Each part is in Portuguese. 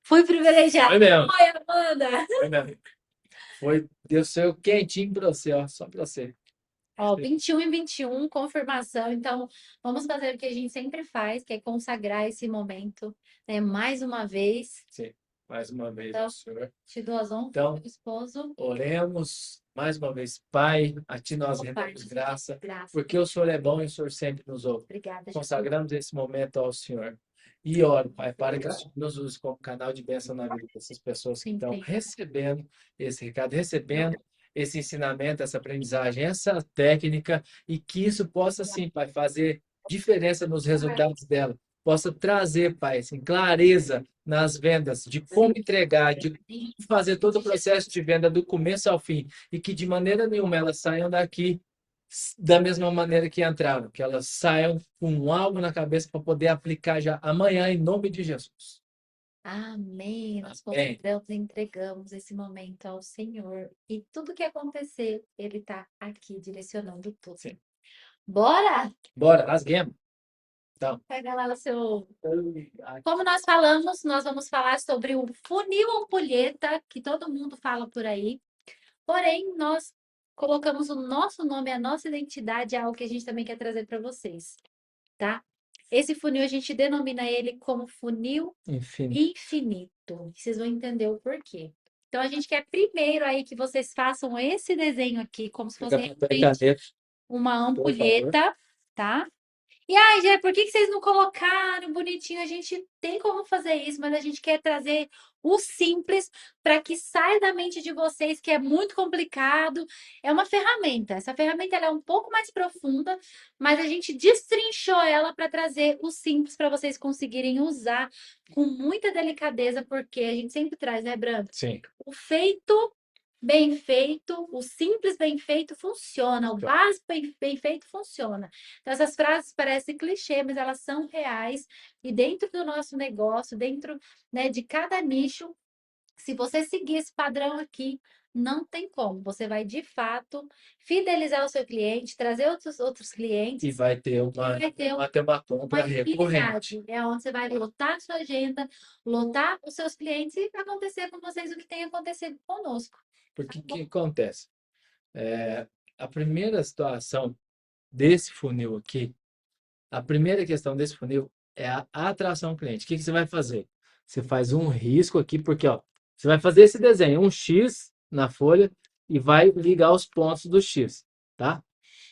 Fui privilegiada. Foi mesmo. Oi, Amanda! Foi mesmo. Foi, deu seu quentinho pra você, ó, só pra você. Ó, 21 e 21, confirmação. Então, vamos fazer o que a gente sempre faz, que é consagrar esse momento, né? Mais uma vez. Sim, mais uma vez ao Então, Senhor. te dou as honras, Então, meu esposo. oremos mais uma vez, Pai, a Ti nós Ó, Pai, rendemos te dou graça, graça. porque o Senhor é bom e o Senhor sempre nos ouve. Obrigada, Jesus. Consagramos esse momento ao Senhor. E oro, Pai, para que o Senhor nos use como canal de bênção na vida dessas pessoas que Sim, estão sim. recebendo esse recado, recebendo esse ensinamento, essa aprendizagem, essa técnica, e que isso possa, sim, Pai, fazer diferença nos resultados dela. Possa trazer, Pai, assim, clareza nas vendas, de como entregar, de fazer todo o processo de venda do começo ao fim e que de maneira nenhuma elas saiam daqui da mesma maneira que entraram, que elas saiam com algo na cabeça para poder aplicar já amanhã em nome de Jesus. Amém. Nós Amém. consagramos e entregamos esse momento ao Senhor. E tudo que acontecer, Ele está aqui direcionando tudo. Sim. Bora? Bora, rasguemos. Então, Pega lá o seu. Como nós falamos, nós vamos falar sobre o funil ampulheta, que todo mundo fala por aí. Porém, nós colocamos o nosso nome, a nossa identidade, é algo que a gente também quer trazer para vocês, tá? Esse funil a gente denomina ele como funil enfim. infinito. Vocês vão entender o porquê. Então, a gente quer primeiro aí que vocês façam esse desenho aqui, como se fosse Fica papel e realmente caneta, uma por favor. ampulheta, tá? E aí, Jé, por que vocês não colocaram bonitinho? A gente tem como fazer isso, mas a gente quer trazer o simples para que saia da mente de vocês, que é muito complicado. É uma ferramenta. Essa ferramenta ela é um pouco mais profunda, mas a gente destrinchou ela para trazer o simples para vocês conseguirem usar com muita delicadeza, porque a gente sempre traz, né, Branco? Sim. O feito bem feito, o simples bem feito funciona, o básico bem feito funciona. Então, essas frases parecem clichê, mas elas são reais. E dentro do nosso negócio, dentro, né, de cada nicho, se você seguir esse padrão aqui, não tem como. Você vai, de fato, fidelizar o seu cliente, trazer outros E clientes, vai ter e vai ter vai ter uma uma compra recorrente. infinidade. É onde você vai lotar a sua agenda, lotar os seus clientes e acontecer com vocês o que tem acontecido conosco. Tá Porque o bom? que acontece? É, a primeira situação desse funil aqui, a primeira questão desse funil é a atração cliente. O que que você vai fazer? Você faz um risco aqui, porque ó, você vai fazer esse desenho, um X na folha e vai ligar os pontos do X, tá?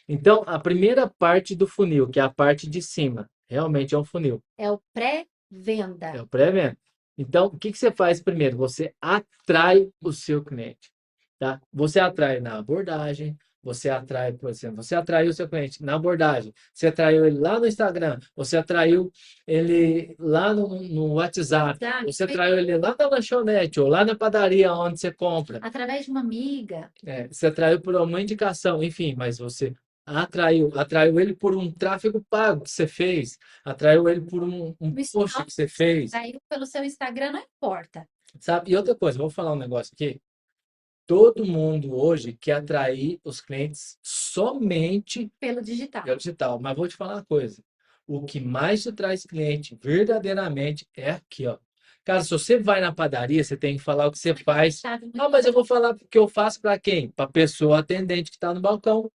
Então, a primeira parte do funil, que é a parte de cima, realmente é um funil, É o pré-venda. é o pré-venda. Então, o que que você faz primeiro? Você atrai o seu cliente, tá? Você atrai na abordagem, você atrai, por exemplo, você atraiu o seu cliente na abordagem, você atraiu ele lá no Instagram, você atraiu ele lá no WhatsApp, Tá? você atraiu ele lá na lanchonete ou lá na padaria onde você compra. Através de uma amiga. Você atraiu por uma indicação, enfim, mas você atraiu ele por um tráfego pago que você fez, atraiu ele por um No post story, que você fez, saiu pelo seu Instagram, não importa. sabe? E outra coisa, vou falar um negócio aqui. Todo mundo hoje quer atrair os clientes somente Pelo digital. pelo digital, mas vou te falar uma coisa. O que mais te traz cliente verdadeiramente é aqui, ó. Cara, se você vai na padaria, você tem que falar o que você faz. Sabe Ah, muito mas eu bem. vou falar o que eu faço para quem? Para a pessoa atendente que está no balcão.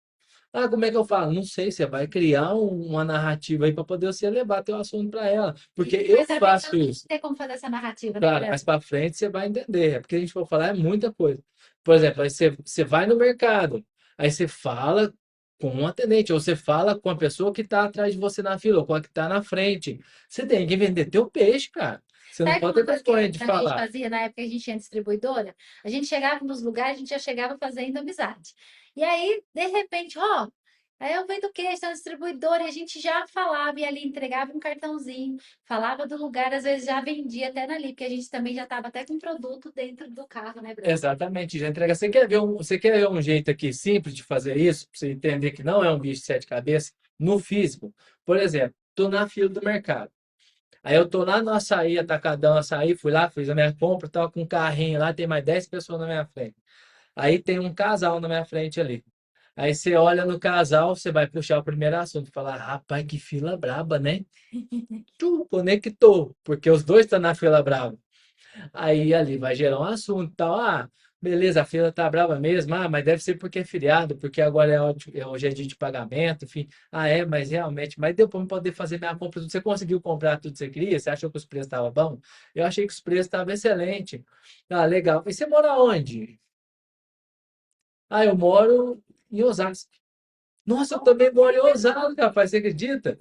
Ah, como é que eu falo? Não sei, você vai criar uma narrativa aí para poder você levar teu assunto para ela. Porque eu Mas também faço não isso. tem como fazer essa narrativa, né, Cara, Breno? mais para frente você vai entender. É porque a gente for falar é muita coisa. Por exemplo, aí você vai no mercado, aí você fala com um atendente, ou você fala com a pessoa que está atrás de você na fila, ou com a que está na frente. Você tem que vender teu peixe, cara. Você não Sabe pode ter uma coisa que vergonha de a gente falar. fazia na época que a gente tinha distribuidora? A gente chegava nos lugares, a gente já chegava fazendo amizade. E aí, de repente, ó, aí eu vendo o quê? Esse é um distribuidor, e a gente já falava, e ali entregava um cartãozinho, falava do lugar, às vezes já vendia até ali, porque a gente também já estava até com produto dentro do carro, né, Bruno? Exatamente, já entrega. Você quer ver um jeito aqui simples de fazer isso, para você entender que não é um bicho de sete cabeças, no físico? Por exemplo, estou na fila do mercado. Aí eu tô lá no açaí, atacadão açaí, fui lá, fiz a minha compra, tava com um carrinho lá, tem mais 10 pessoas na minha frente. Aí tem um casal na minha frente ali. Aí você olha no casal, você vai puxar o primeiro assunto, falar, rapaz, que fila braba, né? Tu conectou, porque os dois estão na fila brava. Aí ali vai gerar um assunto, tal. Ah, beleza, a fila tá brava mesmo. Ah, mas deve ser porque é feriado, porque agora hoje é dia de pagamento, enfim. Ah, é, mas realmente, mas deu para poder fazer minha compra. Você conseguiu comprar tudo que você queria? Você achou que os preços estavam bons? Eu achei que os preços estavam excelentes. Ah, legal. E você mora onde? Ah, eu moro em Osasco. Nossa, eu também moro em Osasco, rapaz, você acredita?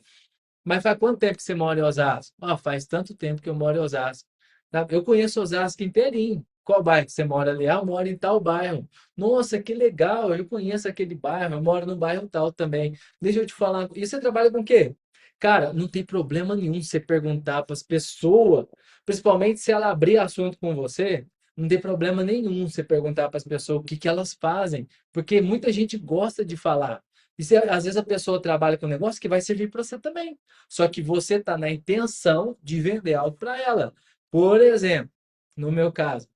Mas faz quanto tempo que você mora em Osasco? Ah, faz tanto tempo que eu moro em Osasco. Tá? Eu conheço Osasco inteirinho. Qual bairro que você mora ali? Ah, eu moro em tal bairro. Nossa, que legal, eu conheço aquele bairro, eu moro no bairro tal também. Deixa eu te falar, e você trabalha com o quê? Cara, não tem problema nenhum você perguntar para as pessoas, principalmente se ela abrir assunto com você, não tem problema nenhum você perguntar para as pessoas o que que elas fazem, porque muita gente gosta de falar. E às vezes a pessoa trabalha com um negócio que vai servir para você também. Só que você está na intenção de vender algo para ela. Por exemplo, no meu caso,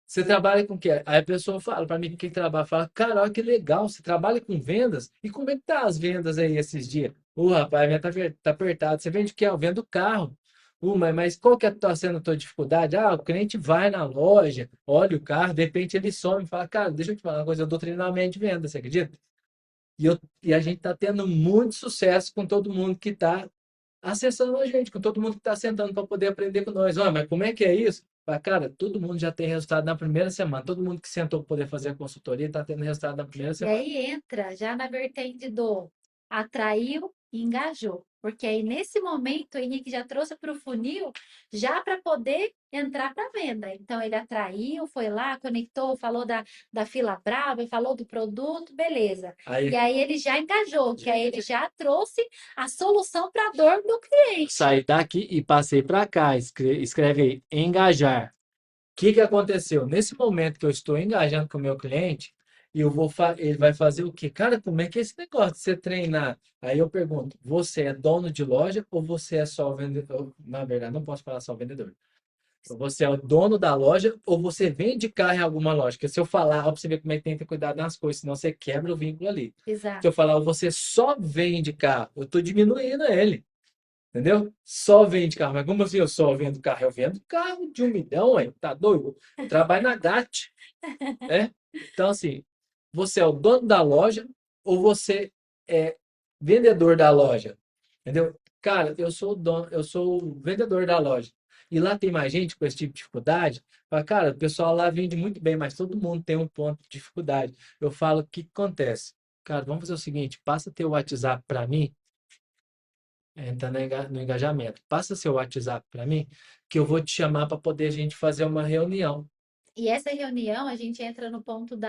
você trabalha com o quê? Aí a pessoa fala para mim, quem trabalha, fala, cara, olha que legal, você trabalha com vendas? E como é que tá as vendas aí esses dias? Rapaz, a minha tá apertado. Você vende o quê? Eu vendo carro. Mas qual que está sendo a tua dificuldade? Ah, o cliente vai na loja, olha o carro, de repente ele some e fala, cara, deixa eu te falar uma coisa, eu dou treinamento de venda, você acredita? E a gente está tendo muito sucesso com todo mundo que está acessando a gente, com todo mundo que está sentando para poder aprender com nós. Olha, mas como é que é isso? Fala, cara, todo mundo já tem resultado na primeira semana. Todo mundo que sentou para poder fazer a consultoria está tendo resultado na primeira E semana. aí entra já na vertente do atraiu e engajou. Porque aí, nesse momento, o Henrique já trouxe para o funil já para poder entrar para venda. Então, ele atraiu, foi lá, conectou, falou da fila brava, falou do produto, beleza. E Aí aí ele já engajou, que aí ele já trouxe a solução para a dor do cliente. saí daqui e passei para cá. Escreve aí, engajar. O que que aconteceu? Nesse momento que eu estou engajando com o meu cliente, ele vai fazer o quê? Cara, como é que é esse negócio de você treinar? Aí eu pergunto, você é dono de loja ou você é só o vendedor? Na verdade, não posso falar só o vendedor. Você é o dono da loja ou você vende carro em alguma loja? Porque se eu falar, ó, pra você ver como é que tem que ter cuidado nas coisas, senão você quebra o vínculo ali. Se Exato. eu falar, você só vende carro, eu estou diminuindo ele. Entendeu? Só vende carro. Mas como assim eu só vendo carro? Eu vendo carro de 1 milhão, hein? Tá doido? Eu trabalho na GAT, né? Então, assim, você é o dono da loja ou você é vendedor da loja? Entendeu? Cara, eu sou o dono, eu sou o vendedor da loja. E lá tem mais gente com esse tipo de dificuldade. Fala, cara, o pessoal lá vende muito bem, mas todo mundo tem um ponto de dificuldade. Eu falo, o que que acontece? Cara, vamos fazer o seguinte, passa teu WhatsApp para mim, entra no engajamento. Passa seu WhatsApp para mim, que eu vou te chamar para poder a gente fazer uma reunião. E essa reunião, a gente entra no ponto do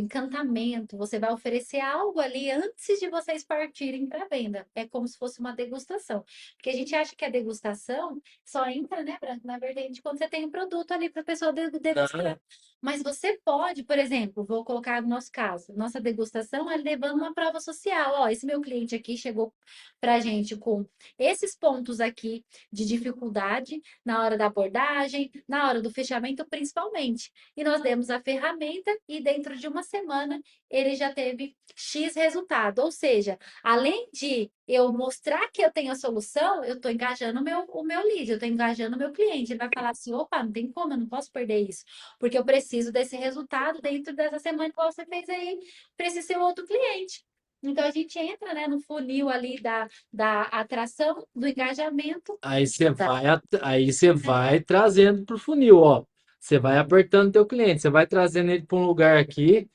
encantamento. Você vai oferecer algo ali antes de vocês partirem para a venda. É como se fosse uma degustação. Porque a gente acha que a degustação só entra, né, Branco, na verdade, quando você tem um produto ali para a pessoa Não, degustar. Mas você pode, por exemplo, vou colocar no nosso caso, nossa degustação é levando uma prova social. Ó, esse meu cliente aqui chegou para a gente com esses pontos aqui de dificuldade na hora da abordagem, na hora do fechamento, principalmente. E nós demos a ferramenta e dentro de uma semana ele já teve X resultado. Ou seja, além de eu mostrar que eu tenho a solução, eu estou engajando o meu lead, eu estou engajando o meu cliente. Ele vai falar assim: opa, não tem como, eu não posso perder isso, porque eu preciso desse resultado dentro dessa semana, igual você fez aí, para esse seu outro cliente. Então a gente entra, né, no funil ali da atração, do engajamento. aí você vai trazendo para o funil, ó. Você vai apertando teu cliente, você vai trazendo ele para um lugar aqui,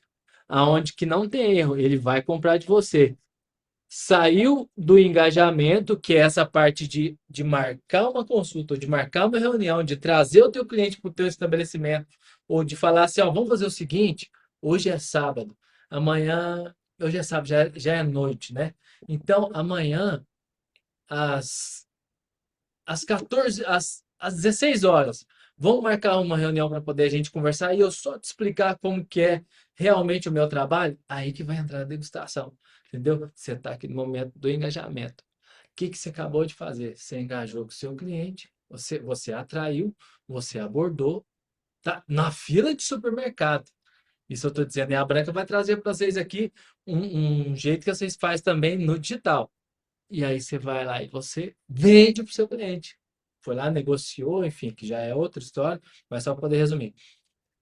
aonde que não tem erro, ele vai comprar de você. Saiu do engajamento, que é essa parte de marcar uma consulta, ou de marcar uma reunião, de trazer o teu cliente para o teu estabelecimento, ou de falar assim, ó, vamos fazer o seguinte, hoje é sábado, hoje é sábado, já é noite, né? Então, amanhã, às, às 14, às 16 horas, vamos marcar uma reunião para poder a gente conversar e eu só te explicar como que é realmente o meu trabalho, aí que vai entrar a degustação, entendeu? Você está aqui no momento do engajamento. O que que você acabou de fazer? Você engajou com o seu cliente, você atraiu, você abordou, tá na fila de supermercado. Isso eu estou dizendo, e a Branca vai trazer para vocês aqui um jeito que vocês fazem também no digital. E aí você vai lá e você vende para o seu cliente. foi lá, negociou, enfim, que já é outra história, mas só para poder resumir.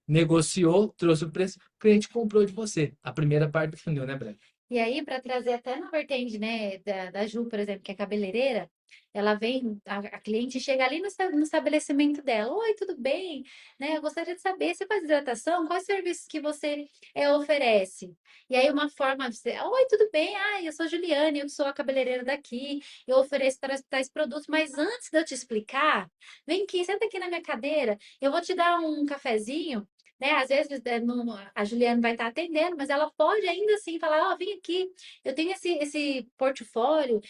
Negociou, trouxe o preço, o cliente comprou de você. A primeira parte do funil, né, Breno? E aí, para trazer até na vertente, né, da Ju, por exemplo, que é cabeleireira, ela vem, a cliente chega ali no estabelecimento dela. Oi, tudo bem? Né, eu gostaria de saber, você faz hidratação? Quais serviços que você oferece? E aí, uma forma de ser, oi, tudo bem? Ah, eu sou Juliane, eu sou a cabeleireira daqui, eu ofereço tais produtos, mas antes de eu te explicar, vem aqui, senta aqui na minha cadeira, eu vou te dar um cafezinho, né? Às vezes a Juliana vai estar atendendo, mas ela pode ainda assim falar, ó, vem aqui, eu tenho esse portfólio,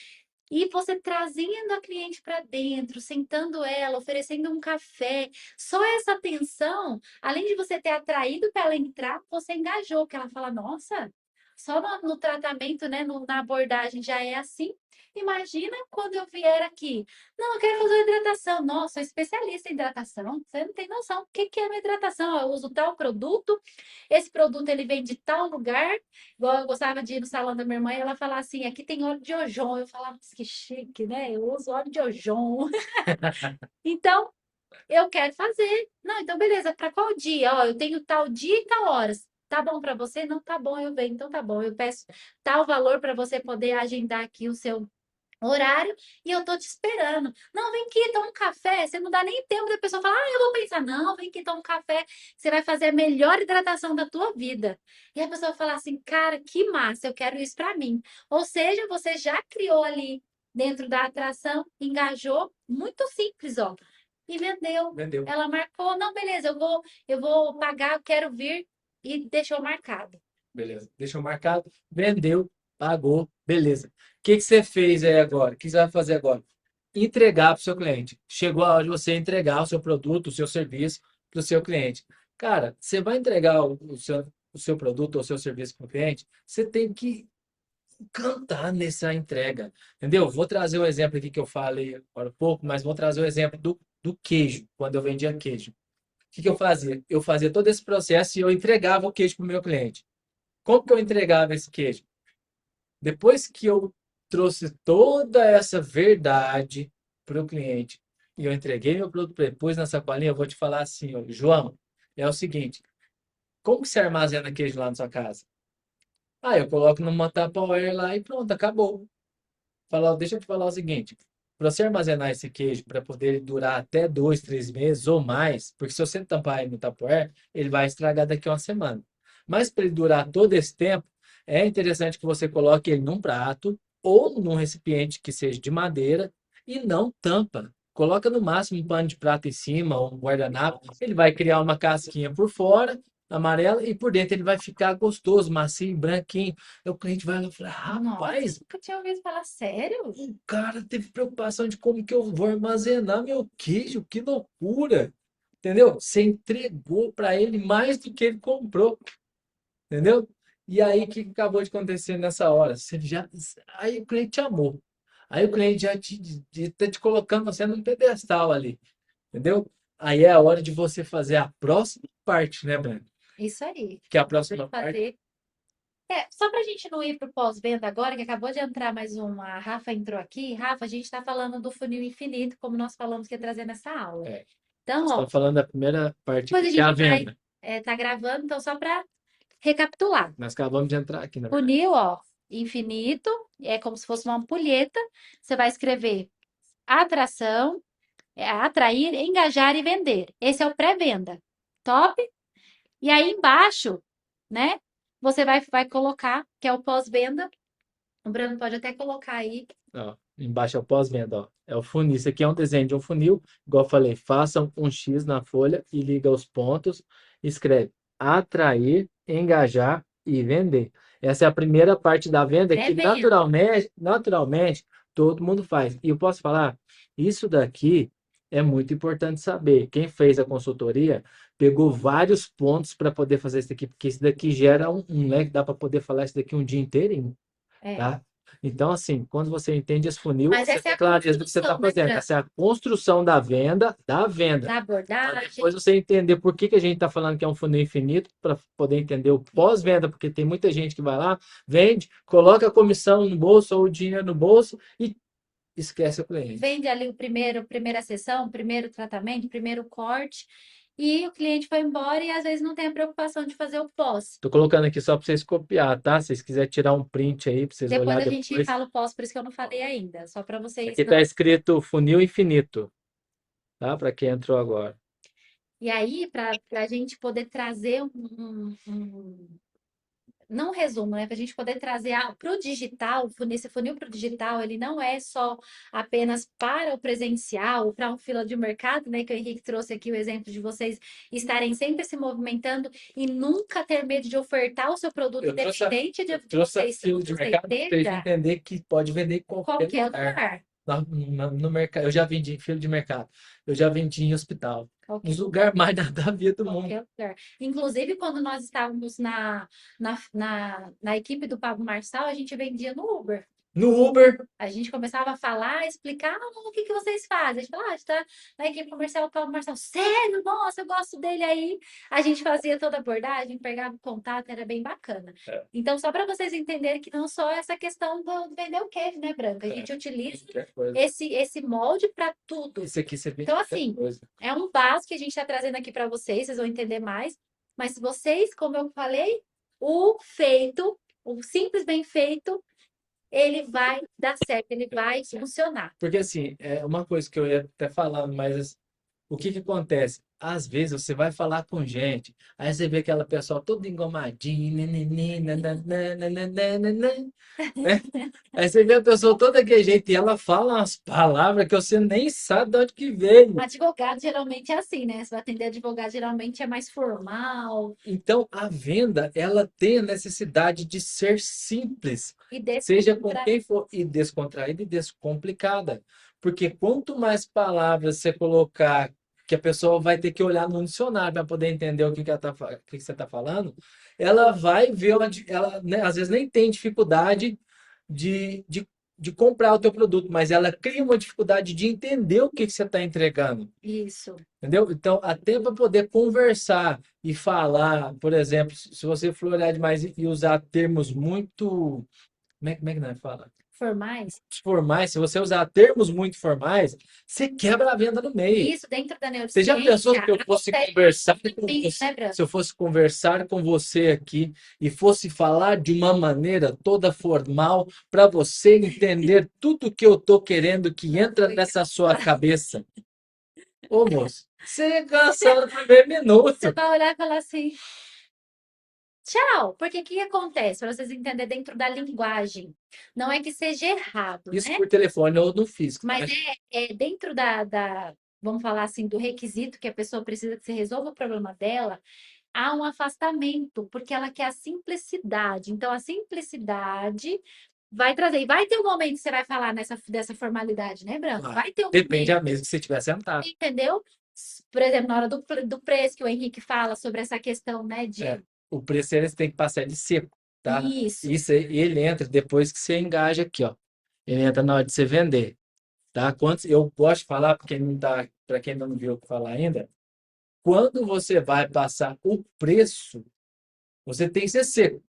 e você trazendo a cliente para dentro, sentando ela, oferecendo um café, só essa atenção, além de você ter atraído para ela entrar, você engajou, que ela fala, nossa, só no tratamento, né, na abordagem já é assim. Imagina quando eu vier aqui. Não, eu quero fazer uma hidratação. Nossa, sou especialista em hidratação. Você não tem noção. O que que é uma hidratação? Eu uso tal produto. Esse produto ele vem de tal lugar. Igual eu gostava de ir no salão da minha mãe, ela falava assim: aqui tem óleo de Ojon. Eu falava, "Nossa, que chique, né? Eu uso óleo de Ojon." Então, eu quero fazer. Não, então beleza, para qual dia? Ó, eu tenho tal dia e tal horas. Tá bom para você? Não tá bom, eu venho. Então tá bom, eu peço tal valor para você poder agendar aqui o seu horário e eu tô te esperando. Não, vem aqui, toma um café. Você não dá nem tempo da pessoa falar, ah, eu vou pensar. Não, vem aqui, toma um café. Você vai fazer a melhor hidratação da tua vida. E a pessoa fala assim, cara, que massa, eu quero isso para mim. Ou seja, você já criou ali dentro da atração, engajou, muito simples, ó. E vendeu. Vendeu. Ela marcou, não, beleza, eu vou pagar, eu quero vir e deixou marcado. Beleza. Deixou marcado, vendeu, pagou, beleza. O que que você fez aí agora? O que você vai fazer agora? Entregar para o seu cliente. Chegou a hora de você entregar o seu produto, o seu serviço para o seu cliente. Cara, você vai entregar o seu produto ou o seu serviço para o cliente, você tem que cantar nessa entrega, entendeu? Vou trazer um exemplo aqui que eu falei agora há pouco, mas vou trazer o exemplo do queijo, quando eu vendia queijo. O que que eu fazia? Eu fazia todo esse processo e eu entregava o queijo para o meu cliente. Como que eu entregava esse queijo? Depois que eu trouxe toda essa verdade para o cliente e eu entreguei meu produto para ele, pus na sacolinha, eu vou te falar assim, ó, João, é o seguinte, como que você armazena queijo lá na sua casa? Ah, eu coloco numa Tupperware lá e pronto, acabou. Deixa eu te falar o seguinte, para você armazenar esse queijo para poder ele durar até 2, 3 meses ou mais, porque se você tampar ele no Tupperware, ele vai estragar daqui a uma semana. Mas para ele durar todo esse tempo, é interessante que você coloque ele num prato ou num recipiente que seja de madeira e não tampa. Coloca no máximo um pano de prata em cima ou um guardanapo. Ele vai criar uma casquinha por fora, amarela, e por dentro ele vai ficar gostoso, macio, branquinho. Aí o cliente vai lá e fala, Nossa, rapaz, nunca tinha ouvido falar sério? o cara teve preocupação de como que eu vou armazenar meu queijo, que loucura! Entendeu? Você entregou para ele mais do que ele comprou, entendeu? E aí, o que acabou de acontecer nessa hora? Aí o cliente te amou. Aí o cliente já tá te colocando você num pedestal ali, entendeu? Aí é a hora de você fazer a próxima parte, né, Breno? Isso aí. Que é a Tem próxima que parte. fazer. Só para a gente não ir para o pós-venda agora, que acabou de entrar mais uma. A Rafa entrou aqui. Rafa, a gente está falando do funil infinito, como nós falamos que ia trazer nessa aula. É, Então, ó, estamos falando da primeira parte depois aqui, a que é a gente vai venda. tá gravando, então só para recapitular. Nós acabamos de entrar aqui, na verdade. Funil, ó, infinito, é como se fosse uma ampulheta. Você vai escrever atração, atrair, engajar e vender. Esse é o pré-venda. Top? E aí embaixo, né? Você vai colocar, que é o pós-venda. O Bruno pode até colocar aí. Ó, embaixo é o pós-venda, ó. É o funil. Isso aqui é um desenho de um funil. Igual eu falei, faça um X na folha e liga os pontos. Escreve atrair, engajar e vender. Essa é a primeira parte da venda que Pré-venda. naturalmente todo mundo faz. E eu posso falar, isso daqui é muito importante saber. Quem fez a consultoria pegou vários pontos para poder fazer isso daqui, porque isso daqui gera um leque, dá para poder falar isso daqui um dia inteirinho, É. tá? Então, assim, quando você entende esse funil, Mas você essa é tem a clareza do que você está construção, né, fazendo. Bruno? Essa é a construção da venda, da venda. Da Para abordagem. depois você entender por que que a gente está falando que é um funil infinito, para poder entender o pós-venda, porque tem muita gente que vai lá, vende, coloca a comissão no bolso ou o dinheiro no bolso e esquece o cliente. Vende ali o primeira sessão, o primeiro tratamento, o primeiro corte, e o cliente foi embora e às vezes não tem a preocupação de fazer o pós. Tô colocando aqui só para vocês copiar, tá? Se vocês quiserem tirar um print aí para vocês Depois olhar a gente depois. fala o pós, por isso que eu não falei ainda, só para vocês. Aqui tá escrito funil infinito, tá? Para quem entrou agora. E aí, para a gente poder trazer não resumo, né? Para a gente poder trazer para o digital, esse funil para o digital, ele não é só apenas para o presencial, para um fila de mercado, né? Que o Henrique trouxe aqui o exemplo de vocês estarem sempre se movimentando e nunca ter medo de ofertar o seu produto, independente Eu de trouxe a você, fila de você mercado para vocês esteja entenderem que pode vender em em qualquer qualquer lugar. lugar. No mercado. Eu já vendi em fila de mercado. Eu já vendi em hospital. Qualquer Nos lugares mais nada a ver do mundo. qualquer lugar. Inclusive, quando nós estávamos na equipe do Pablo Marçal, a gente vendia no Uber. No Uber, A gente começava a falar, explicar o que que vocês fazem. A gente falava, a gente tá na equipe comercial do Pablo Marçal. Sério? Nossa, eu gosto dele aí. A gente fazia toda a abordagem, pegava o contato, era bem bacana. Então, só para vocês entenderem que não só essa questão do vender o queijo, né, Branca? A gente utiliza qualquer coisa. esse molde para tudo. Isso aqui você vende Então, qualquer assim, coisa. é um básico que a gente está trazendo aqui para vocês, vocês vão entender mais. Mas se vocês, como eu falei, o feito, o simples bem feito, ele vai dar certo, ele vai funcionar. Porque assim, é uma coisa que eu ia até falando, mas o que que acontece? Às vezes você vai falar com gente, aí você vê aquela pessoa toda engomadinha, nananã, nananã, nananã, né? Aí você vê a pessoa toda daquele jeito e ela fala umas palavras que você nem sabe de onde que veio. Advogado geralmente é assim, né? Você vai atender advogado, geralmente é mais formal Então, a venda, ela tem a necessidade de ser simples, e seja com descontraído. quem for, e descontraída e descomplicada. Porque quanto mais palavras você colocar, que a pessoa vai ter que olhar no dicionário para poder entender o que que o que que você está falando, ela vai ver, ela, né, às vezes nem tem dificuldade de, de, de comprar o teu produto, mas ela cria uma dificuldade de entender o que que você está entregando. Isso. Entendeu? Então, até para poder conversar e falar, por exemplo, se você for olhar demais e usar termos muito. Como é que nós fala? Formais. Formais, se você usar termos muito formais, você quebra a venda no meio. Isso, dentro da Você já pensou neurociência, que eu fosse acontece conversar com muito, você, né, Bran? se eu fosse conversar com você aqui e fosse falar de uma maneira toda formal para você entender tudo que eu estou querendo que entra nessa sua cabeça? Ô, moço, você cansou no primeiro Você minuto. vai olhar e falar assim, tchau, porque o que acontece? Para vocês entenderem dentro da linguagem. Não é que seja errado, Isso né? por telefone ou no físico, tá? Mas é dentro vamos falar assim, do requisito que a pessoa precisa que você resolva o problema dela, há um afastamento, porque ela quer a simplicidade. Então, a simplicidade vai trazer. E vai ter um momento que você vai falar dessa formalidade, né, Branco? Ah, Vai ter um depende momento, da mesa que você estiver sentado. entendeu? Por exemplo, na hora do preço que o Henrique fala sobre essa questão, né, É, de o preço eles têm que passar de seco, tá? isso, Isso aí, ele entra depois que você engaja aqui, ó. Ele entra na hora de você vender, tá? Quantos, eu gosto de falar, porque não tá, para quem não viu o que falar ainda, quando você vai passar o preço, você tem que ser seco,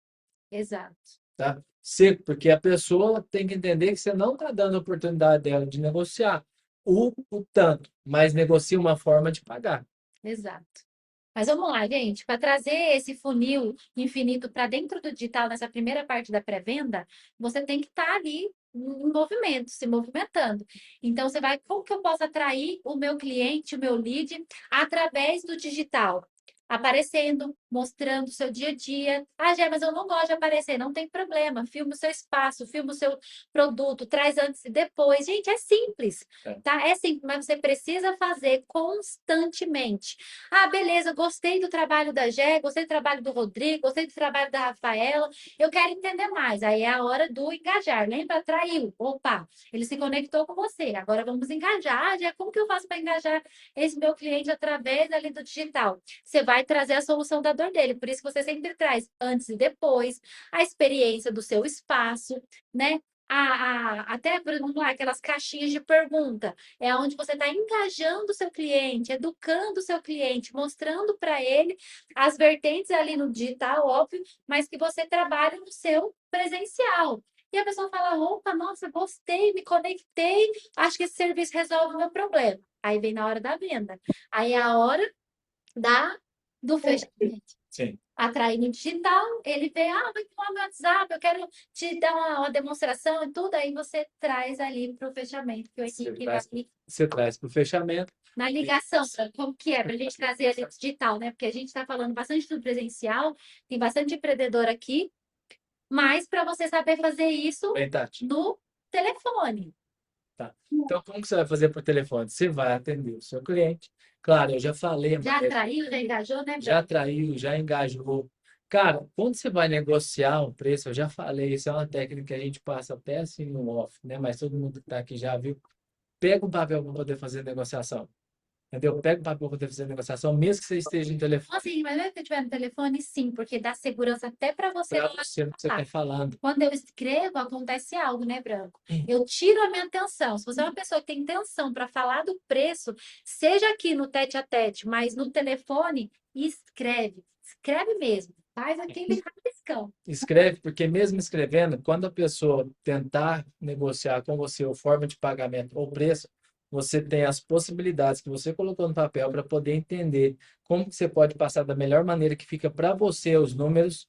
exato, tá? Seco, porque a pessoa tem que entender que você não está dando a oportunidade dela de negociar o tanto, mas negocia uma forma de pagar. exato. Mas vamos lá, gente, para trazer esse funil infinito para dentro do digital nessa primeira parte da pré-venda, você tem que estar ali em movimento, se movimentando. Então, você vai, como que eu posso atrair o meu cliente, o meu lead, através do digital? Aparecendo, mostrando o seu dia a dia. Ah, Jé, mas eu não gosto de aparecer. Não tem problema. Filma o seu espaço, filma o seu produto, traz antes e depois. Gente, é simples, É. tá? É simples, mas você precisa fazer constantemente. Ah, beleza, gostei do trabalho da Gé, gostei do trabalho do Rodrigo, gostei do trabalho da Rafaela. Eu quero entender mais. Aí é a hora do engajar. Lembra? Atraiu. Opa, ele se conectou com você. Agora vamos engajar. Ah, Gé, como que eu faço para engajar esse meu cliente através ali do digital? Você vai trazer a solução da dor dele. Por isso que você sempre traz antes e depois, a experiência do seu espaço, né? Até, vamos lá, aquelas caixinhas de pergunta. É onde você está engajando o seu cliente, educando o seu cliente, mostrando para ele as vertentes ali no digital, óbvio, mas que você trabalha no seu presencial. e a pessoa fala: opa, nossa, gostei, me conectei, acho que esse serviço resolve o meu problema. Aí vem na hora da venda. Aí é a hora da, do fechamento. Sim. Atrair no digital, ele vê, vai tomar meu WhatsApp, eu quero te dar uma demonstração e tudo, aí você traz ali para o fechamento, que o Você Henrique vai traz, você traz para o fechamento. na ligação, como que é, para a gente trazer ali digital, né? Porque a gente está falando bastante do presencial, tem bastante empreendedor aqui, mas para você saber fazer isso Bem, Tati. no telefone. Tá. Então, como que você vai fazer por telefone? Você vai atender o seu cliente. Claro, eu já falei, Já mas atraiu, já engajou, né, já Bruno? atraiu, já engajou. Cara, quando você vai negociar um preço, eu já falei, isso é uma técnica que a gente passa até assim no off, né? Mas todo mundo que está aqui já viu. Pega um papel para poder fazer negociação. Entendeu? Pega um papel para poder fazer negociação, mesmo que você esteja no telefone, Assim, mas se eu estiver no telefone, sim, porque dá segurança até para você para você no que você está falar. falando. Quando eu escrevo, acontece algo, né, Branco? Eu tiro a minha atenção. Se você é uma pessoa que tem intenção para falar do preço, seja aqui no tete a tete, mas no telefone, escreve. Escreve mesmo. Faz aquele rabiscão. Escreve, porque mesmo escrevendo, quando a pessoa tentar negociar com você ou forma de pagamento ou preço, você tem as possibilidades que você colocou no papel para poder entender como que você pode passar da melhor maneira que fica para você os números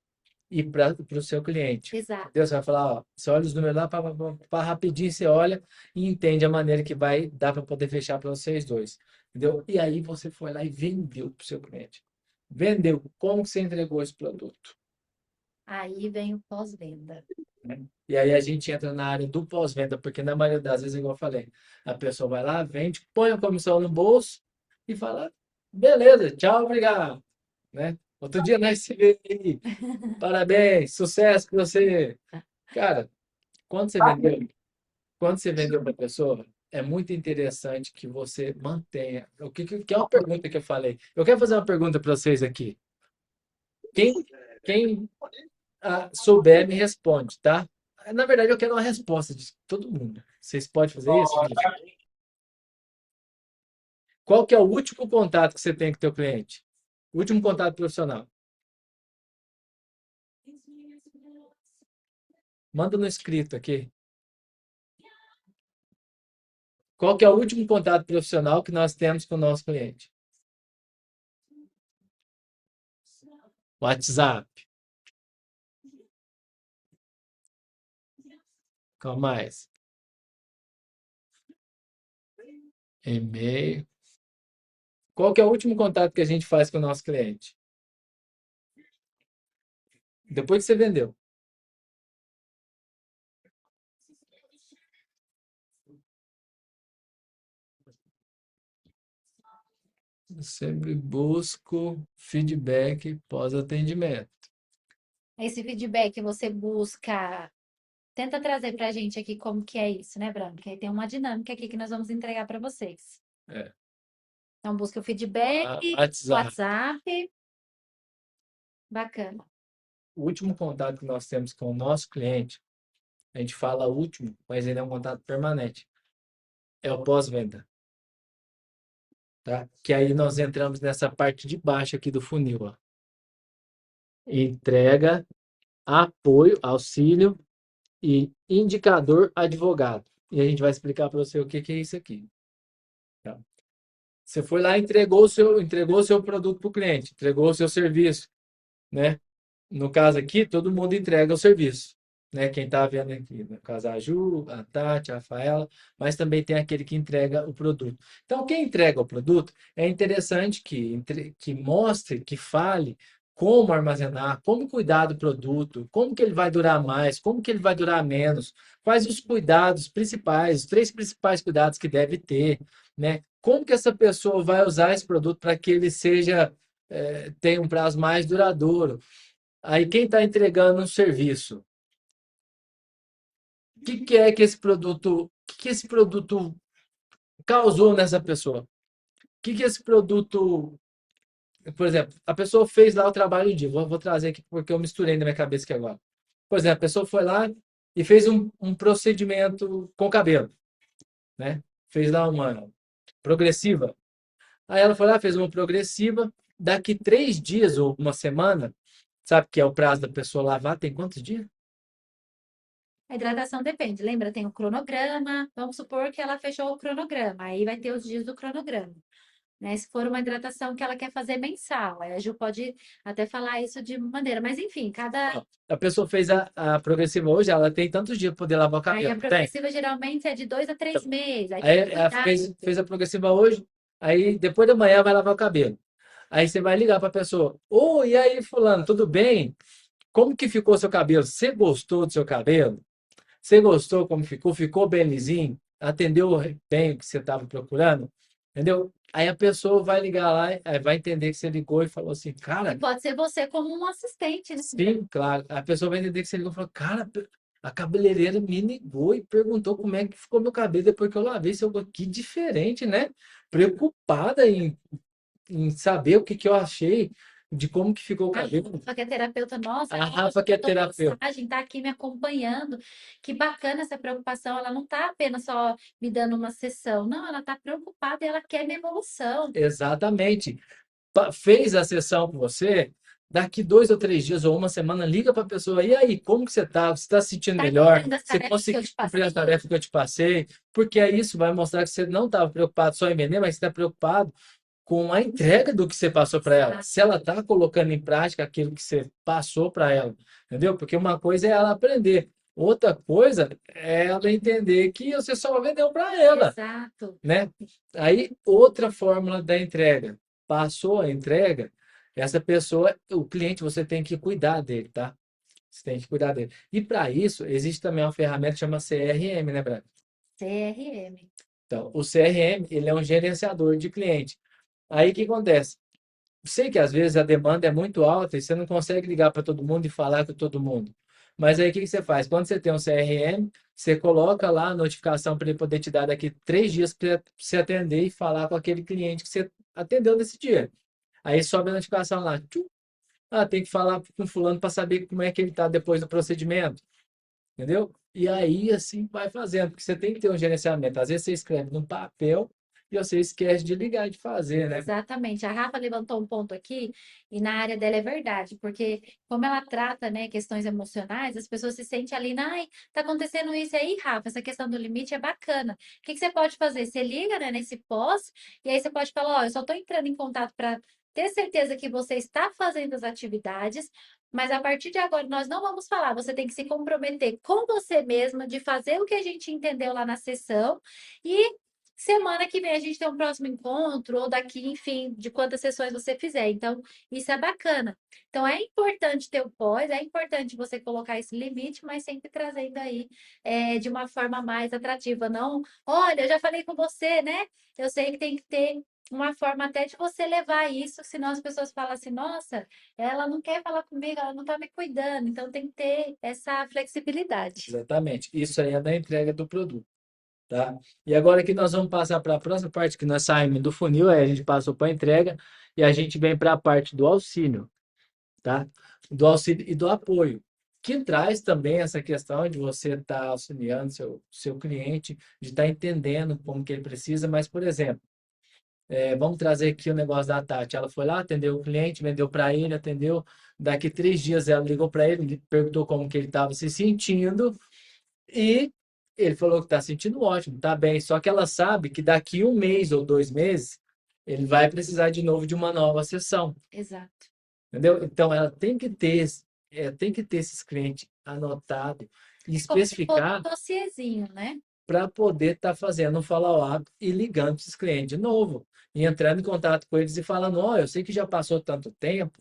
e para o seu cliente. Exato. Entendeu? Você vai falar, ó, você olha os números lá, rapidinho você olha e entende a maneira que vai dar para poder fechar para vocês dois. Entendeu? E aí você foi lá e vendeu para o seu cliente. Vendeu. Como que você entregou esse produto? Aí vem o pós-venda. Né? E aí a gente entra na área do pós-venda, porque na maioria das vezes, igual eu falei, a pessoa vai lá, vende, põe a comissão no bolso e fala, beleza, tchau, obrigado, né? Outro dia nós se vê aí, parabéns, sucesso para você. Cara, quando você vendeu, quando você vendeu para a pessoa, é muito interessante que você mantenha. Que é uma pergunta que eu falei. Eu quero fazer uma pergunta para vocês aqui. Quem souber, me responde, tá? Na verdade, eu quero uma resposta de todo mundo. Vocês podem fazer isso? Qual que é o último contato que você tem com o teu cliente? O último contato profissional. Manda no escrito aqui. Qual que é o último contato profissional que nós temos com o nosso cliente? WhatsApp. Qual mais? E-mail. Qual que é o último contato que a gente faz com o nosso cliente? Depois que você vendeu. Eu sempre busco feedback pós-atendimento. Esse feedback você busca. Tenta trazer para a gente aqui como que é isso, né, Branco? Que aí tem uma dinâmica aqui que nós vamos entregar para vocês. É. Então, busca o feedback, WhatsApp. WhatsApp. Bacana. O último contato que nós temos com o nosso cliente, a gente fala último, mas ele é um contato permanente. É o pós-venda, tá? Que aí nós entramos nessa parte de baixo aqui do funil, ó. Entrega, apoio, auxílio e indicador advogado. E a gente vai explicar para você o que que é isso aqui, tá? Você foi lá e entregou o seu produto para o cliente, entregou o seu serviço, né? No caso aqui, todo mundo entrega o serviço, né? Quem está vendo aqui, no caso a Ju, a Tati, a Rafaela, mas também tem aquele que entrega o produto. Então, quem entrega o produto é interessante que mostre, que fale como armazenar, como cuidar do produto, como que ele vai durar mais, como que ele vai durar menos, quais os cuidados principais, os três principais cuidados que deve ter, né? Como que essa pessoa vai usar esse produto para que ele seja, tenha um prazo mais duradouro. Aí quem está entregando um serviço, o que é que esse produto, que esse produto causou nessa pessoa? O que esse produto, por exemplo, a pessoa fez lá o trabalho de, vou trazer aqui porque eu misturei na minha cabeça aqui agora. Por exemplo, a pessoa foi lá e fez um procedimento com cabelo, né? Fez lá uma progressiva. Aí ela foi lá, fez uma progressiva. Daqui 3 dias ou uma semana, sabe que é o prazo da pessoa lavar? Tem quantos dias? A hidratação depende. Lembra, tem o cronograma. Vamos supor que ela fechou o cronograma. Aí vai ter os dias do cronograma, né? Se for uma hidratação que ela quer fazer mensal, aí a Ju pode até falar isso de maneira. Mas enfim, cada. Ó, a pessoa fez a progressiva hoje, ela tem tantos dias para poder lavar o Aí cabelo, a não tem? progressiva geralmente é de 2 a 3 meses. Aí tem Aí que ela cuidar. fez a progressiva hoje, aí depois da manhã vai lavar o cabelo. Aí você vai ligar para a pessoa: Ô, e aí, fulano, tudo bem? Como que ficou seu cabelo? Você gostou do seu cabelo? Você gostou como ficou? Ficou bem lisinho? Atendeu bem o que você estava procurando? Entendeu? Aí a pessoa vai ligar lá, aí vai entender que você ligou e falou assim, E cara, pode ser você como um assistente, né? sim, claro. A pessoa vai entender que você ligou e falou, cara, a cabeleireira me ligou e perguntou como é que ficou meu cabelo depois que eu lavei. Seu, que diferente, né? Preocupada em saber o que que eu achei de como que ficou o A cabelo. Rafa, que é terapeuta, nossa, A ela Rafa, que é mandou terapeuta. mensagem, tá aqui me acompanhando. Que bacana essa preocupação. Ela não tá apenas só me dando uma sessão, não, ela tá preocupada e ela quer minha evolução. Exatamente. Fez a sessão com você, daqui 2 ou 3 dias ou uma semana, liga para a pessoa, e aí, como que você está? Você está se sentindo Tá melhor? cumprindo as Você tarefas que eu conseguiu te cumprir a passei? tarefa que eu te passei? Porque aí isso vai mostrar que você não estava preocupado só em vender, mas está preocupado com a entrega do que você passou para ela. Se ela está colocando em prática aquilo que você passou para ela, entendeu? Porque uma coisa é ela aprender, outra coisa é ela entender que você só vendeu para ela, Exato. né? Aí, outra fórmula da entrega. Passou a entrega, essa pessoa, o cliente, você tem que cuidar dele, tá? Você tem que cuidar dele. E para isso, existe também uma ferramenta que chama CRM, né, Brad? CRM. Então, o CRM, ele é um gerenciador de cliente. Aí, o que acontece? Sei que às vezes a demanda é muito alta e você não consegue ligar para todo mundo e falar com todo mundo. Mas aí o que que você faz? Quando você tem um CRM, você coloca lá a notificação para ele poder te dar daqui 3 dias para você atender e falar com aquele cliente que você atendeu nesse dia. Aí sobe a notificação lá. Tchum. Ah, tem que falar com fulano para saber como é que ele está depois do procedimento. Entendeu? E aí assim vai fazendo, porque você tem que ter um gerenciamento. Às vezes você escreve num papel e você esquece de ligar e de fazer, né? Exatamente. A Rafa levantou um ponto aqui, e na área dela é verdade, porque como ela trata, né, questões emocionais, as pessoas se sentem ali, ai, tá acontecendo isso aí, Rafa, essa questão do limite é bacana. O que que você pode fazer? Você liga, né, nesse pós, e aí você pode falar, ó, eu só tô entrando em contato para ter certeza que você está fazendo as atividades, mas a partir de agora nós não vamos falar, você tem que se comprometer com você mesma de fazer o que a gente entendeu lá na sessão e semana que vem a gente tem um próximo encontro, ou daqui, enfim, de quantas sessões você fizer. Então, isso é bacana. Então, é importante ter o pós, é importante você colocar esse limite, mas sempre trazendo aí de uma forma mais atrativa. Não, olha, eu já falei com você, né? Eu sei que tem que ter uma forma até de você levar isso, senão as pessoas falam assim, nossa, ela não quer falar comigo, ela não tá me cuidando. Então, tem que ter essa flexibilidade. Exatamente. Isso aí é da entrega do produto, tá? E agora que nós vamos passar para a próxima parte que nós saímos do funil, aí a gente passou para a entrega e a gente vem para a parte do auxílio, tá? Do auxílio e do apoio, que traz também essa questão de você estar auxiliando seu cliente, de estar entendendo como que ele precisa, mas, por exemplo, vamos trazer aqui o negócio da Tati. Ela foi lá, atendeu o cliente, vendeu para ele, atendeu. Daqui 3 dias ela ligou para ele, perguntou como que ele estava se sentindo e ele falou que está sentindo ótimo, tá bem. Só que ela sabe que daqui 1 mês ou 2 meses ele vai precisar de novo de uma nova sessão, Exato. entendeu? Então ela tem que ter esses clientes anotados e É como se fosse um especificar dossiezinho, né? para poder estar fazendo um follow-up e ligando para esses clientes de novo. E entrando em contato com eles e falando: Ó, eu sei que já passou tanto tempo,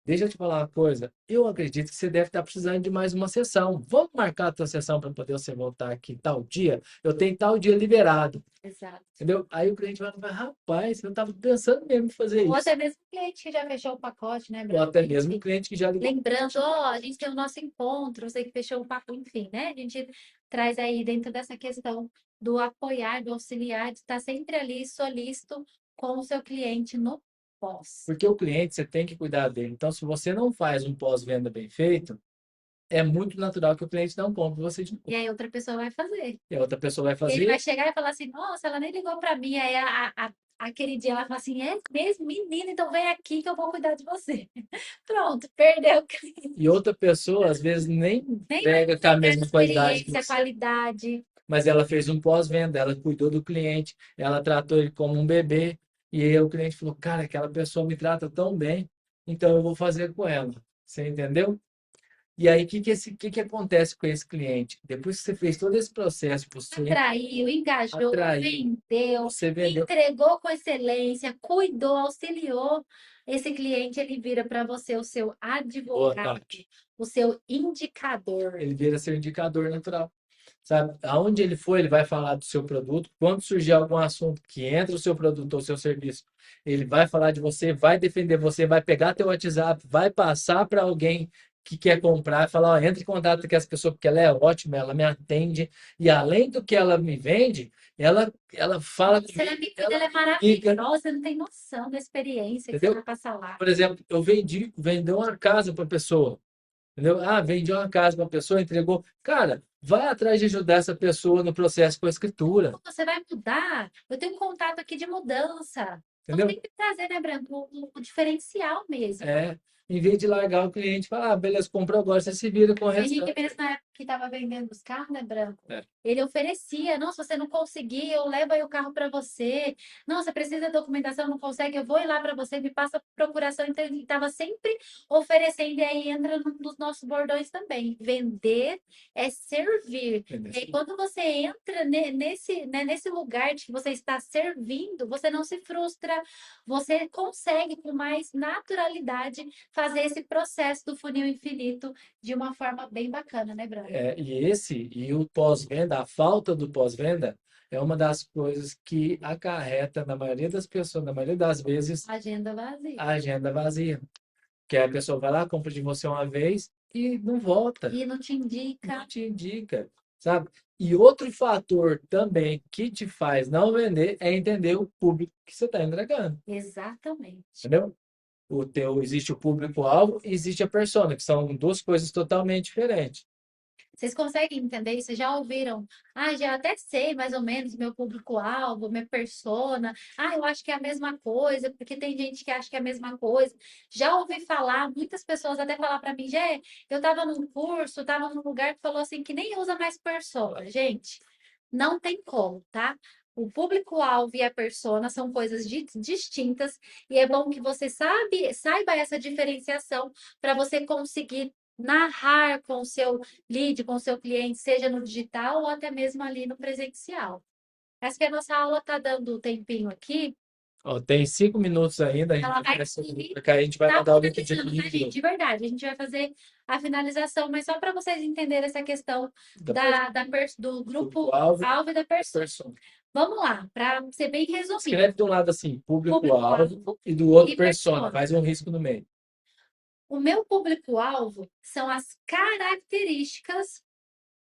deixa eu te falar uma coisa. Eu acredito que você deve estar precisando de mais uma sessão. Vamos marcar a tua sessão para poder você voltar aqui tal dia? Eu tenho tal dia liberado. Exato. Entendeu? Aí o cliente vai falar: rapaz, eu estava pensando mesmo em fazer Ou isso. até mesmo cliente que já fechou o pacote, né, Ou Bruno? até mesmo o Enfim, cliente que já ligou. lembrando, ó, a gente tem o nosso encontro, você que fechou o pacote, enfim, né? A gente traz aí dentro dessa questão do apoiar, do auxiliar, de estar sempre ali solícito com o seu cliente no pós. Porque o cliente, você tem que cuidar dele. Então, se você não faz um pós-venda bem feito, é muito natural que o cliente não compre você de E novo. aí outra pessoa vai fazer. E a outra pessoa vai E ele vai fazer. chegar e falar assim, nossa, ela nem ligou para mim. Aí Aquele dia ela fala assim, é mesmo, menina, então vem aqui que eu vou cuidar de você. Pronto, perdeu o cliente. E outra pessoa, às vezes, nem Nem vai entrega com a entregar a mesma qualidade que experiência, a você, qualidade. mas ela fez um pós-venda, ela cuidou do cliente, ela tratou ele como um bebê, e aí o cliente falou, cara, aquela pessoa me trata tão bem, então eu vou fazer com ela. Você entendeu? E aí, o que acontece com esse cliente? Depois que você fez todo esse processo, você Atraiu, engajou, atraiu, vendeu, você vendeu. entregou com excelência, cuidou, auxiliou. Esse cliente, ele vira para você o seu Boa, advogado, Tati. o seu indicador. Ele vira seu indicador natural. Sabe? Aonde ele for, ele vai falar do seu produto. Quando surgir algum assunto que entra o seu produto ou o seu serviço, ele vai falar de você, vai defender você, vai pegar teu WhatsApp, vai passar para alguém que quer comprar, falar, ó, entre em contato com essa pessoa porque ela é ótima, ela me atende e além do que ela me vende, ela fala Nossa, ela comigo, me cuida, ela ela é comunica, maravilhosa, você não tem noção da experiência que você entendeu? vai passar lá. Por exemplo, eu vendi uma casa para pessoa. Entendeu? Ah, vendi uma casa para uma pessoa, entregou. Cara, vai atrás de ajudar essa pessoa no processo com a escritura, Você vai mudar? Eu tenho um contato aqui de mudança. Então entendeu? tem que trazer, né, Branco, o diferencial mesmo. É, em vez de largar o cliente e falar, ah, beleza, comprou agora, você se vira com o Henrique, restante. mesmo na época que estava vendendo os carros, né, Branco? É, Ele oferecia, não, se você não conseguir, eu levo aí o carro para você. Não, você precisa de documentação, não consegue, eu vou ir lá para você, me passa a procuração. Então, ele estava sempre oferecendo, e aí entra nos nossos bordões também. Vender é servir. E aí, entendeu? quando você entra nesse, né, nesse lugar de que você está servindo, você não se frustra, você consegue com mais naturalidade fazer esse processo do funil infinito de uma forma bem bacana, né, Bruno? E o pós-venda, a falta do pós-venda, é uma das coisas que acarreta, na maioria das pessoas, na maioria das vezes, Agenda vazia. a agenda vazia. Que a pessoa vai lá, compra de você uma vez e não volta. E não te Não indica te indica, sabe? E outro fator também que te faz não vender é entender o público que você está entregando, exatamente. entendeu? Existe o público-alvo e existe a persona, que são duas coisas totalmente diferentes. Vocês conseguem entender isso? Vocês já ouviram? Ah, já até sei mais ou menos meu público-alvo, minha persona. Ah, eu acho que é a mesma coisa, porque tem gente que acha que é a mesma coisa. Já ouvi falar, muitas pessoas até falar para mim, Gê, eu estava num curso, estava num lugar que falou assim que nem usa mais persona. Gente, não tem como, tá? O público-alvo e a persona são coisas distintas e é bom que você saiba essa diferenciação para você conseguir narrar com o seu lead, com o seu cliente, seja no digital ou até mesmo ali no presencial. Acho que a nossa aula está dando um tempinho aqui. Ó, tem 5 minutos ainda, a gente Ela vai vai começar a gente vai estar mandar o link de finalizando, tá, gente? livro De verdade, a gente vai fazer a finalização, mas só para vocês entenderem essa questão da persona, do grupo público-alvo alvo e da e persona. persona. Vamos lá, para ser bem resumido. Escreve de um lado assim, público-alvo, Público-alvo e do outro e persona, persona. faz um risco no meio. O meu público-alvo são as características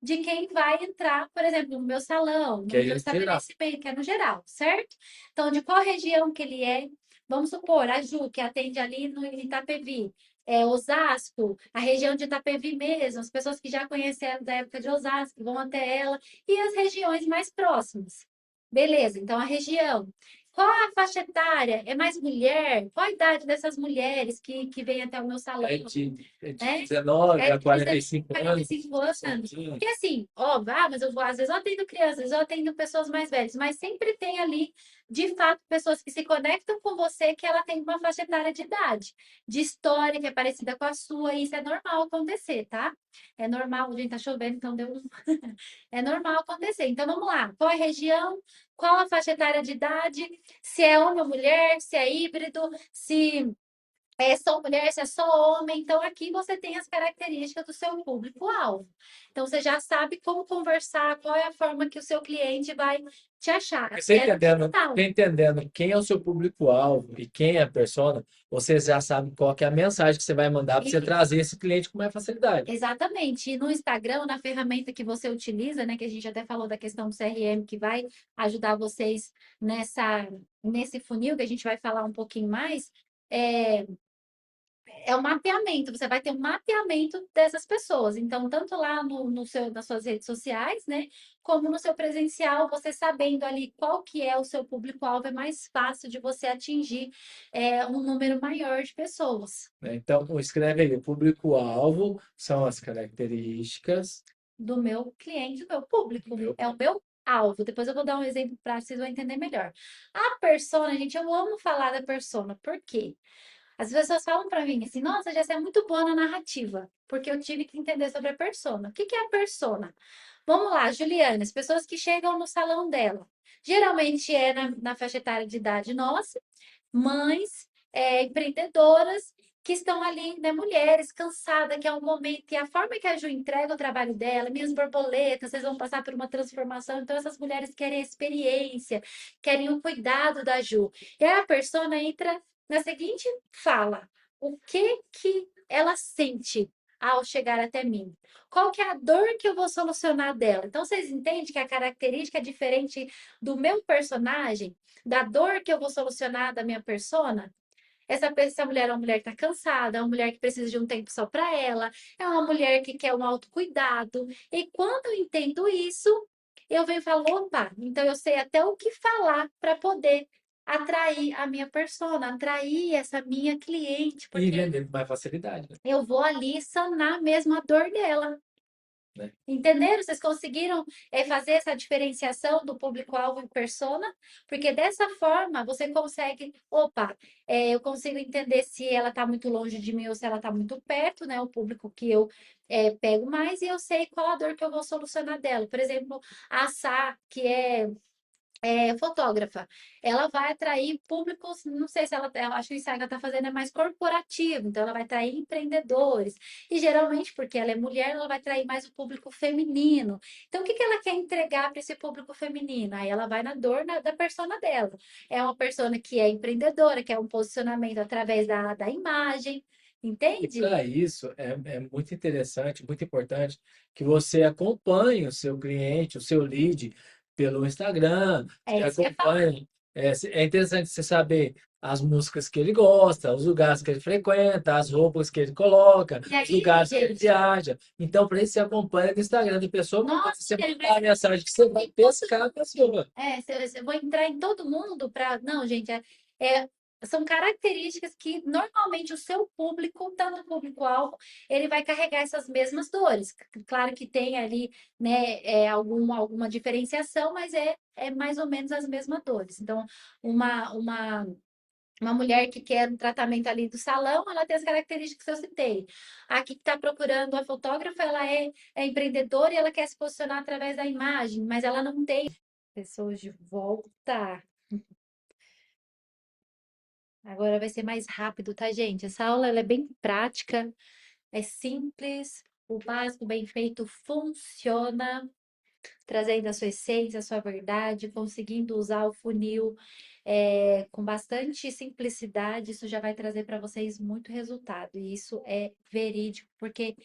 de quem vai entrar, por exemplo, no meu salão, Que no aí meu é geral. estabelecimento, que é no geral, certo? Então, de qual região que ele é? Vamos supor, a Ju, que atende ali no Itapevi. É, Osasco, a região de Itapevi mesmo, as pessoas que já conheceram da época de Osasco vão até ela, e as regiões mais próximas. Beleza, então a região. Qual a faixa etária? É mais mulher? Qual a idade dessas mulheres que vêm até o meu salão? É de Né? 19 É a de 45 anos. 45 anos. Porque assim, ó, mas eu vou, às vezes eu atendo crianças, às vezes eu atendo pessoas mais velhas, mas sempre tem ali, de fato, pessoas que se conectam com você que ela tem uma faixa etária de idade, de história que é parecida com a sua, e isso é normal acontecer, tá? É normal, gente, tá chovendo, então deu um... É normal acontecer. Então vamos lá. Qual é a região? Qual a faixa etária de idade? Se é homem ou mulher, se é híbrido, se é só mulher, se é só homem. Então, aqui você tem as características do seu público-alvo. Então, você já sabe como conversar, qual é a forma que o seu cliente vai te achar. Você É no digital. entendendo quem é o seu público-alvo e quem é a persona, você já sabe qual que é a mensagem que você vai mandar para você E- trazer esse cliente com mais facilidade. exatamente. E no Instagram, na ferramenta que você utiliza, né, que a gente até falou da questão do CRM, que vai ajudar vocês nesse funil, que a gente vai falar um pouquinho mais, é, é o mapeamento, você vai ter um mapeamento dessas pessoas. Então, tanto lá nas suas redes sociais, né, como no seu presencial, você sabendo ali qual que é o seu público-alvo, é mais fácil de você atingir um número maior de pessoas né? Então, escreve aí, o público-alvo são as características do meu cliente, do meu do público. meu É o público. meu alvo. Depois eu vou dar um exemplo prático, vocês vão entender melhor. A persona, gente, eu amo falar da persona. Por quê? As pessoas falam pra mim assim, nossa, Jéssica é muito boa na narrativa, porque eu tive que entender sobre a persona. O que que é a persona? Vamos lá, Juliana, as pessoas que chegam no salão dela. Geralmente é na faixa etária de idade nossa, mães, empreendedoras que estão ali, né, mulheres cansadas, que é um momento, e a forma que a Ju entrega o trabalho dela, minhas borboletas, vocês vão passar por uma transformação, então essas mulheres querem a experiência, querem o cuidado da Ju. E aí a persona entra na seguinte fala, o que que ela sente ao chegar até mim? Qual que é a dor que eu vou solucionar dela? Então vocês entendem que a característica é diferente do meu personagem? Da dor que eu vou solucionar da minha persona, essa mulher é uma mulher que está cansada, é uma mulher que precisa de um tempo só para ela, é uma mulher que quer um autocuidado. E quando eu entendo isso, eu venho e falo, opa, então eu sei até o que falar para poder atrair a minha persona, atrair essa minha cliente, E porque vender com mais facilidade, né? eu vou ali sanar mesmo a dor dela. Né? Entenderam? Vocês conseguiram fazer essa diferenciação do público-alvo e persona? Porque dessa forma você consegue, opa, eu consigo entender se ela está muito longe de mim ou se ela está muito perto, né? O público que eu pego mais e eu sei qual a dor que eu vou solucionar dela. Por exemplo, a Sá, que é fotógrafa, ela vai atrair públicos, não sei se ela acho que o ensaio que ela está fazendo é mais corporativo, então ela vai atrair empreendedores. E geralmente, porque ela é mulher, ela vai atrair mais o público feminino. Então, o que que ela quer entregar para esse público feminino? Aí ela vai na dor da persona dela. É uma persona que é empreendedora, que é um posicionamento através da imagem, E entende? para isso é muito interessante, muito importante que você acompanhe o seu cliente, o seu lead pelo Instagram, É você isso que eu ia falar. acompanhe. É interessante você saber as músicas que ele gosta, os lugares que ele frequenta, as roupas que ele coloca, E os aí, lugares que ele gente, viaja. Então, para isso, você acompanha no Instagram da pessoa, nossa, você ele mandar vai a mensagem que você vai pescar a pessoa. eu vou entrar em todo mundo para. Não, gente, é- são características que normalmente o seu público, tanto o público-alvo, ele vai carregar essas mesmas dores. Claro que tem ali, né, alguma diferenciação, mas é mais ou menos as mesmas dores. Então, uma, uma, uma mulher que quer um tratamento ali do salão, ela tem as características que eu citei. A que está procurando a fotógrafa, ela é empreendedora e ela quer se posicionar através da imagem, mas ela não tem pessoas de volta. Agora vai ser mais rápido, tá, gente? Essa aula ela é bem prática, é simples, o básico bem feito funciona, trazendo a sua essência, a sua verdade, conseguindo usar o funil com bastante simplicidade, isso já vai trazer para vocês muito resultado. E isso é verídico, porque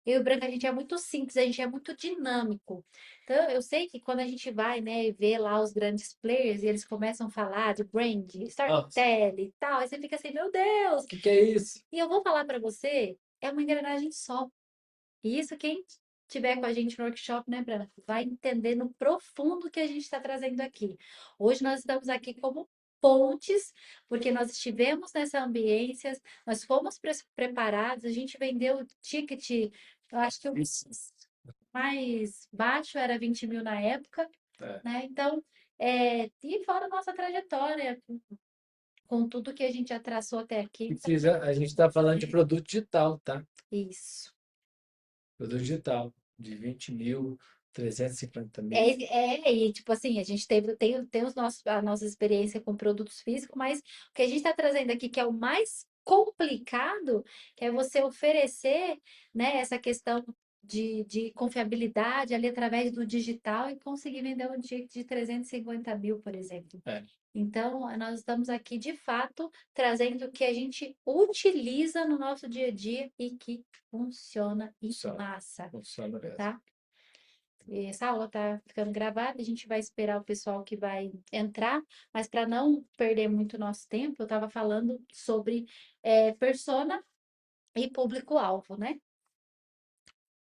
eu e o Branco, a gente é muito simples, a gente é muito dinâmico. Então, eu sei que quando a gente vai, né, e vê lá os grandes players e eles começam a falar de brand, Nossa, storytelling e tal, aí você fica assim, meu Deus! o que que é isso? E eu vou falar para você, é uma engrenagem só. E isso quem tiver com a gente no workshop, né, Brana, vai entender no profundo que a gente está trazendo aqui. Hoje nós estamos aqui como pontes, porque nós estivemos nessa ambiência, nós fomos preparados, a gente vendeu o ticket, eu acho que o Isso. mais baixo era 20 mil na época, É. né? Então, e fora a nossa trajetória, com tudo que a gente já traçou até aqui. Então, Precisa, a gente está falando de produto digital, tá? isso. Produto digital, de 20 mil, 350 mil. E tipo assim, a gente tem a nossa experiência com produtos físicos, mas o que a gente está trazendo aqui, que é o mais complicado, que é você oferecer, né, essa questão de confiabilidade ali através do digital e conseguir vender um ticket de 350 mil, por exemplo. É, Então, nós estamos aqui, de fato, trazendo o que a gente utiliza no nosso dia a dia e que funciona e funciona, massa, funciona mesmo. tá? Essa aula tá ficando gravada, a gente vai esperar o pessoal que vai entrar, mas para não perder muito nosso tempo, eu estava falando sobre persona e público-alvo, né?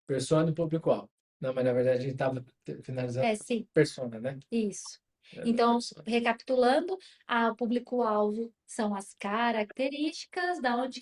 Persona e público-alvo. Não, mas na verdade a gente estava finalizando É, sim. persona, né? Isso. É, Então, persona. recapitulando, o público-alvo são as características, da onde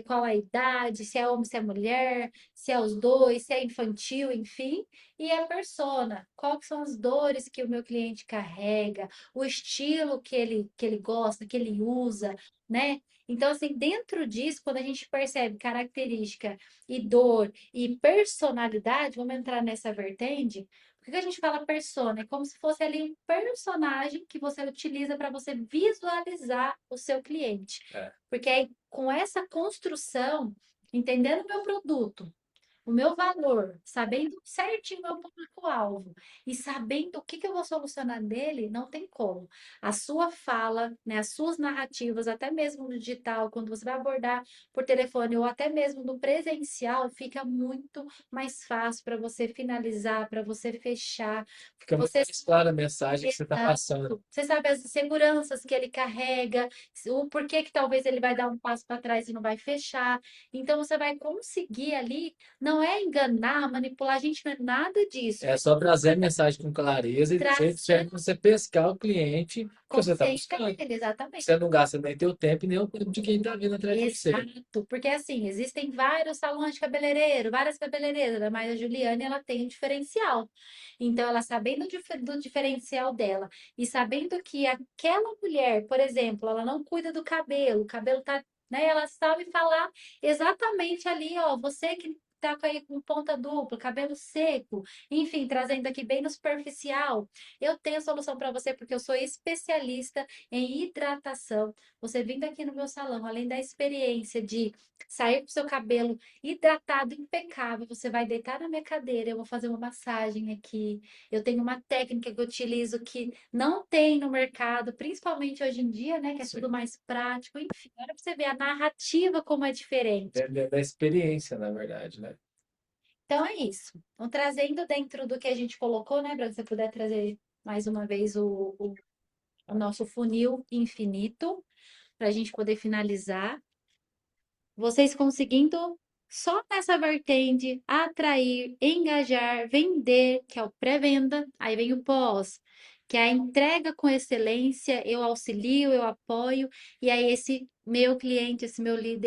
qual a idade, se é homem, se é mulher, se é os dois, se é infantil, enfim. E a persona, quais são as dores que o meu cliente carrega, o estilo que ele gosta, que ele usa, né? Então, assim, dentro disso, quando a gente percebe característica e dor e personalidade, vamos entrar nessa vertente. Por que a gente fala persona? É como se fosse ali um personagem que você utiliza para você visualizar o seu cliente. É. Porque aí, com essa construção, entendendo o meu produto, o meu valor, sabendo certinho o meu público-alvo e sabendo o que eu vou solucionar nele, não tem como. A sua fala, né, as suas narrativas, até mesmo no digital, quando você vai abordar por telefone ou até mesmo no presencial, fica muito mais fácil para você finalizar, para você fechar. Fica muito Você mais clara a mensagem que você está passando. Exato. Você sabe as seguranças que ele carrega, o porquê que talvez ele vai dar um passo para trás e não vai fechar. Então você vai conseguir ali, não é enganar, manipular, a gente não é nada disso. É só trazer a mensagem com clareza e do jeito certo Trazer para você pescar o cliente que você está consciência buscando. dele, exatamente. Você não gasta nem teu tempo e nem o tempo de quem está vindo atrás de você. Exato, porque assim, existem vários salões de cabeleireiro, várias cabeleireiras, né? Mas a Juliane, ela tem um diferencial. Então, ela sabendo do diferencial dela e sabendo que aquela mulher, por exemplo, ela não cuida do cabelo, o cabelo tá, né? Ela sabe falar exatamente ali, ó, você que tá aí com ponta dupla, cabelo seco, enfim, trazendo aqui bem no superficial. Eu tenho a solução para você porque eu sou especialista em hidratação. Você vindo aqui no meu salão, além da experiência de sair com o seu cabelo hidratado, impecável, você vai deitar na minha cadeira, eu vou fazer uma massagem aqui. Eu tenho uma técnica que eu utilizo que não tem no mercado, principalmente hoje em dia, né, que é tudo Sim. mais prático. Enfim, olha para você ver a narrativa como é diferente. Depende da experiência, na verdade, né? Então é isso. Então, trazendo dentro do que a gente colocou, né, para você puder trazer mais uma vez o nosso funil infinito, para a gente poder finalizar. Vocês conseguindo só nessa vertente atrair, engajar, vender, que é o pré-venda, aí vem o pós, que é a entrega com excelência, eu auxilio, eu apoio, e aí esse meu cliente, esse meu lead,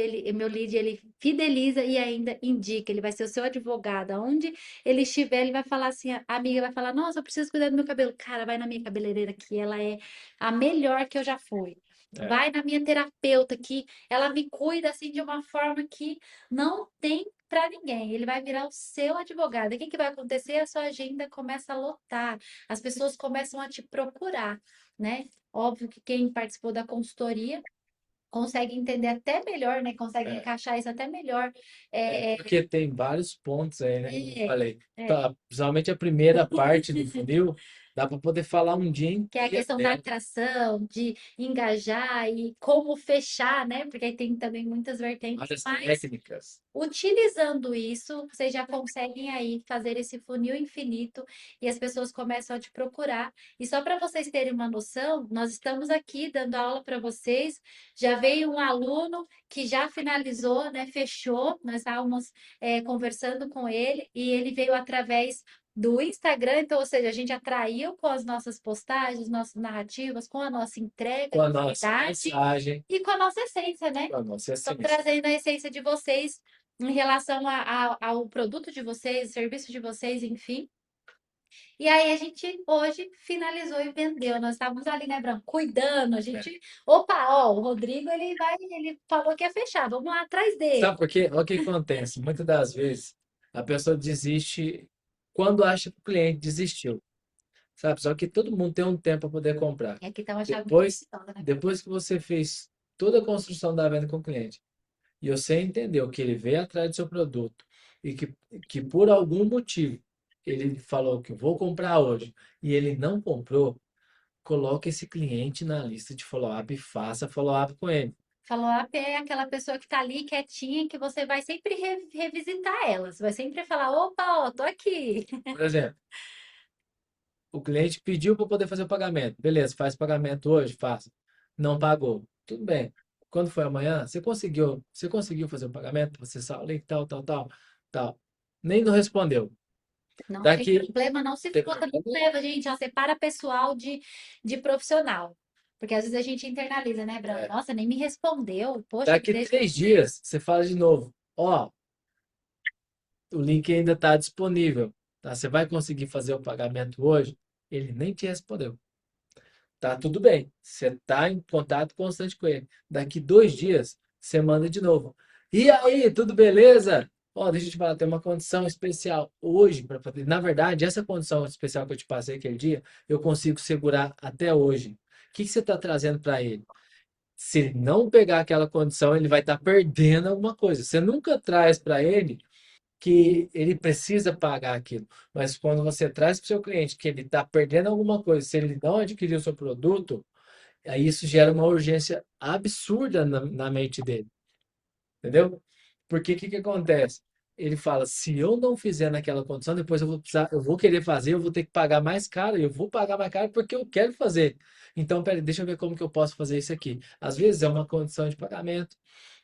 ele fideliza e ainda indica, ele vai ser o seu advogado, aonde ele estiver, ele vai falar assim, a amiga vai falar, nossa, eu preciso cuidar do meu cabelo, cara, vai na minha cabeleireira que ela é a melhor que eu já fui. É. Vai na minha terapeuta que ela me cuida assim de uma forma que não tem para ninguém. Ele vai virar o seu advogado. E o que que vai acontecer? A sua agenda começa a lotar, as pessoas começam a te procurar, né? Óbvio que quem participou da consultoria consegue entender até melhor, né? Consegue É. encaixar isso até melhor. É É, porque tem vários pontos aí, né? Como eu é, falei, é. tá, principalmente a primeira parte do funil, dá para poder falar um dia Que é a inteiro questão da dela, atração, de engajar e como fechar, né? Porque aí tem também muitas vertentes, várias mas técnicas. utilizando isso, vocês já conseguem aí fazer esse funil infinito e as pessoas começam a te procurar. E só para vocês terem uma noção, nós estamos aqui dando aula para vocês. Já veio um aluno que já finalizou, né? Fechou. Nós estávamos conversando com ele e ele veio através do Instagram, então, ou seja, a gente atraiu com as nossas postagens, nossas narrativas, com a nossa entrega Com de a nossa qualidade mensagem, e com a nossa essência, né? com a nossa Estamos essência. trazendo a essência de vocês em relação ao produto de vocês, serviço de vocês, enfim. E aí a gente hoje finalizou e vendeu. Nós estávamos ali, né, Branco, cuidando. A É. gente, opa, ó, o Rodrigo ele falou que ia fechar. Vamos lá atrás dele. Sabe por quê? Olha o que acontece. Muitas das vezes a pessoa desiste quando acha que o cliente desistiu, sabe? Só que todo mundo tem um tempo para poder comprar. E aqui tá uma chave muito Depois, preciosa, né? depois que você fez toda a construção da venda com o cliente e você entendeu que ele veio atrás do seu produto e que por algum motivo ele falou que vou comprar hoje e ele não comprou, coloque esse cliente na lista de follow-up e faça follow-up com ele. Follow-up é aquela pessoa que tá ali quietinha, que você vai sempre revisitar ela. Você vai sempre falar, opa, ó, tô aqui. Por exemplo, o cliente pediu para poder fazer o pagamento. Beleza, faz o pagamento hoje? Faça. Não pagou. Tudo bem. Quando foi amanhã, você conseguiu fazer o pagamento? Você sabe, tal, tal, tal, tal. Nem não respondeu. Não tem Daqui, problema, não se tem foca, não problema? leva, gente, ó, separa pessoal de profissional. Porque às vezes a gente internaliza, né, Branco? É. Nossa, nem me respondeu. Poxa, Daqui deixa. 3 dias, você fala de novo. Ó, o link ainda está disponível. Tá? Você vai conseguir fazer o pagamento hoje? Ele nem te respondeu. Tá tudo bem. Você está em contato constante com ele. Daqui 2 dias, você manda de novo. E aí, tudo beleza? Ó, deixa eu te falar, tem uma condição especial hoje para poder. Na verdade, essa condição especial que eu te passei aquele dia, eu consigo segurar até hoje. O que que você está trazendo para ele? Se ele não pegar aquela condição, ele vai estar perdendo alguma coisa. Você nunca traz para ele que ele precisa pagar aquilo. Mas quando você traz para o seu cliente que ele está perdendo alguma coisa, se ele não adquirir o seu produto, aí isso gera uma urgência absurda na mente dele, entendeu? Porque o que que acontece? Ele fala, se eu não fizer naquela condição, depois eu vou precisar, eu vou querer fazer, eu vou ter que pagar mais caro, e eu vou pagar mais caro porque eu quero fazer. Então, peraí, deixa eu ver como que eu posso fazer isso aqui. Às vezes é uma condição de pagamento,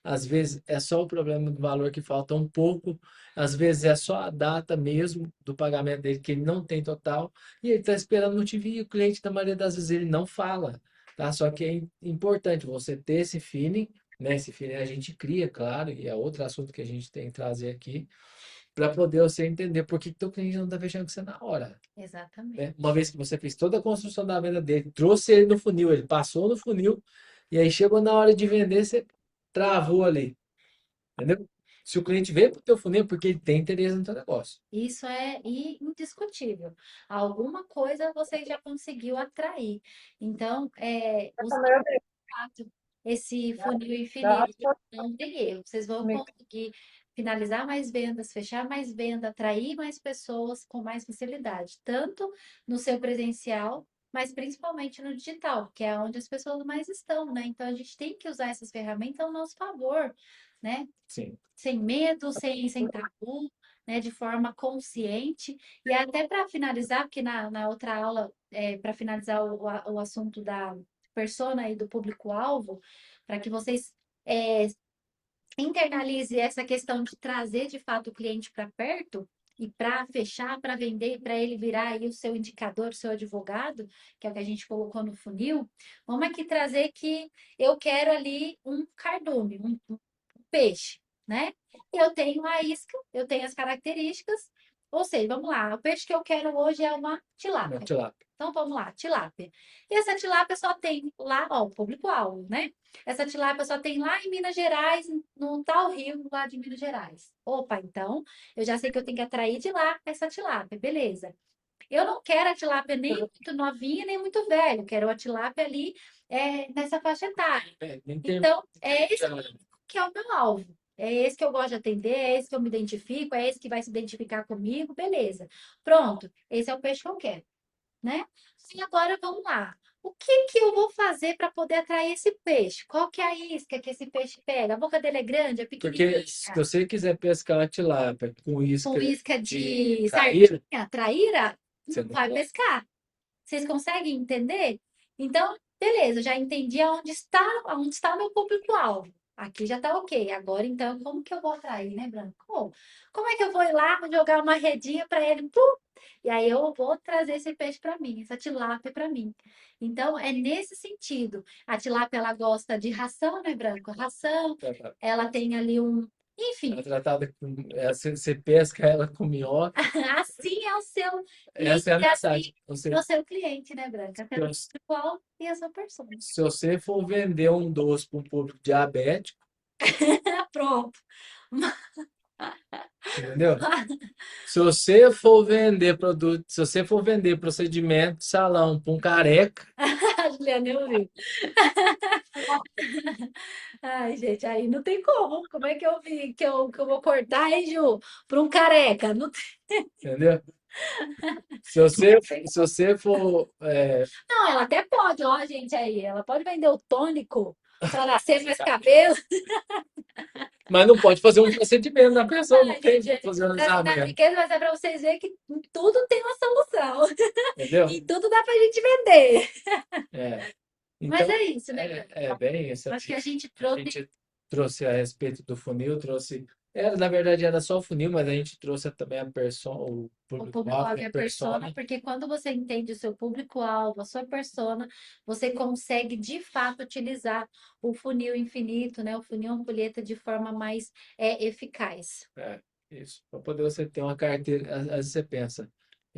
às vezes é só o problema do valor que falta um pouco, às vezes é só a data mesmo do pagamento dele que ele não tem total, e ele está esperando no TV e o cliente, na maioria das vezes, ele não fala, tá? Só que é importante você ter esse feeling, né? Esse feeling a gente cria, claro, e é outro assunto que a gente tem que trazer aqui, para poder você entender por que que teu cliente não está fechando com você na hora, Exatamente. né? Uma vez que você fez toda a construção da venda dele, trouxe ele no funil, ele passou no funil, e aí chegou na hora de vender, você travou ali, entendeu? Se o cliente veio para o teu funil, é porque ele tem interesse no teu negócio. Isso é indiscutível. Alguma coisa você já conseguiu atrair. Então, fato, esse funil infinito não tem erro. Vocês vão conseguir finalizar mais vendas, fechar mais venda, atrair mais pessoas com mais facilidade, tanto no seu presencial, mas principalmente no digital, que é onde as pessoas mais estão, né? Então a gente tem que usar essas ferramentas ao nosso favor, né? Sim, Sem medo, sem tabu, né? De forma consciente. E até para finalizar, porque na outra aula, para finalizar o assunto da persona e do público-alvo, para que vocês é, internalizem essa questão de trazer de fato o cliente para perto e para fechar, para vender, para ele virar aí o seu indicador, o seu advogado, que é o que a gente colocou no funil. Vamos aqui trazer que eu quero ali um cardume, um peixe, né? Eu tenho a isca, eu tenho as características, ou seja, vamos lá, o peixe que eu quero hoje é uma uma tilápia. tilápia. Então vamos lá, tilápia. E essa tilápia só tem lá, ó, o público-alvo, né? Essa tilápia só tem lá em Minas Gerais, no tal rio lá de Minas Gerais. Opa, então eu já sei que eu tenho que atrair de lá essa tilápia, beleza. Eu não quero a tilápia nem muito novinha, nem muito velha. Eu quero a tilápia ali nessa faixa etária. É, nem tem. Então, é esse que é o meu alvo. É esse que eu gosto de atender, é esse que eu me identifico, é esse que vai se identificar comigo, beleza. Pronto, esse é o peixe que eu quero, né? E agora vamos lá. O que que eu vou fazer para poder atrair esse peixe? Qual que é a isca que esse peixe pega? A boca dele é grande, é Porque pequenininha? se você quiser pescar uma tilápia com Com isca isca de de traíra, sardinha, traíra? você Não não vai pode. pescar. Vocês conseguem entender? Então, beleza, já entendi aonde está o meu público-alvo. Aqui já está ok. Agora, então, como que eu vou atrair, né, Branco? Como é que eu vou ir lá, vou jogar uma redinha para ele? Pum! E aí eu vou trazer esse peixe para mim, essa tilápia para mim. Então, é nesse sentido. A tilápia, ela gosta de ração, né, Branco? Ração, ela tem ali um. Ela é Enfim, tratada com. Você pesca ela com minhoca. assim é o seu cliente, Essa é a assim mensagem. é Você, o seu cliente, né, Branca? Até o qual e a sua persona. se você for vender um doce para um público diabético, Pronto. entendeu? Se você for vender produto, se você for vender procedimento de salão para um careca, A Juliana, eu vi. Ai, gente, aí não tem como. Como é que eu vi que eu vou cortar, hein, Ju? Para um careca? Não, entendeu? Se você for. não, ela até pode, ó, gente, aí. Ela pode vender o tônico para nascer mais cabelo. Mas não pode fazer um procedimento na pessoa, não Ai, tem gente, como fazer um para ficar alisamento, pequeno, mas é para vocês verem que tudo tem uma solução. entendeu? E tudo dá para a gente vender. É. Mas Então, é isso, né, Bruno? é bem isso. Acho que a gente A trouxe gente trouxe a respeito do funil, trouxe. Na verdade, era só o funil, mas a gente trouxe também a persona, o o público-alvo, público-alvo né, e a a persona, persona. porque quando você entende o seu público-alvo, a sua persona, você consegue de fato utilizar o funil infinito, né? O funil ampulheta de forma mais eficaz. É, isso. Para poder você ter uma carteira, às vezes você pensa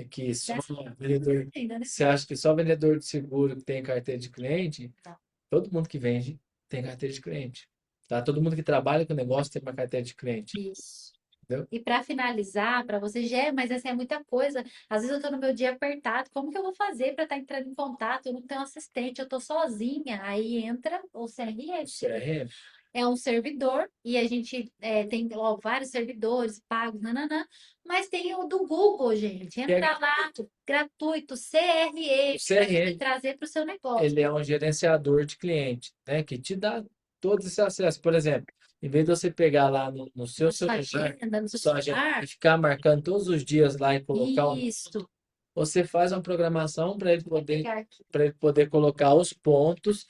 que só Dessa vendedor. ainda, né? Você acha que só vendedor de seguro que tem carteira de cliente? Não. Todo mundo que vende tem carteira de cliente. Tá? Todo mundo que trabalha com o negócio tem uma carteira de cliente. Isso. Entendeu? E para finalizar, para você, já, mas essa é muita coisa. Às vezes eu estou no meu dia apertado, como que eu vou fazer para estar entrando em contato? Eu não tenho assistente, eu estou sozinha. Aí entra o O CRM. CRM. É um servidor e a gente tem ó, vários servidores pagos, nananã, mas tem o do Google, gente. Que é Entra lá, gratuito, o CRM, para você CRM. trazer para o seu negócio. Ele é um gerenciador de cliente, né? Que te dá todo esse acesso. Por exemplo, em vez de você pegar lá no seu Na sua celular, agenda, no seu sua agenda, celular. e ficar marcando todos os dias lá e colocar Isso. você faz uma programação para ele Vai poder pegar aqui. colocar os pontos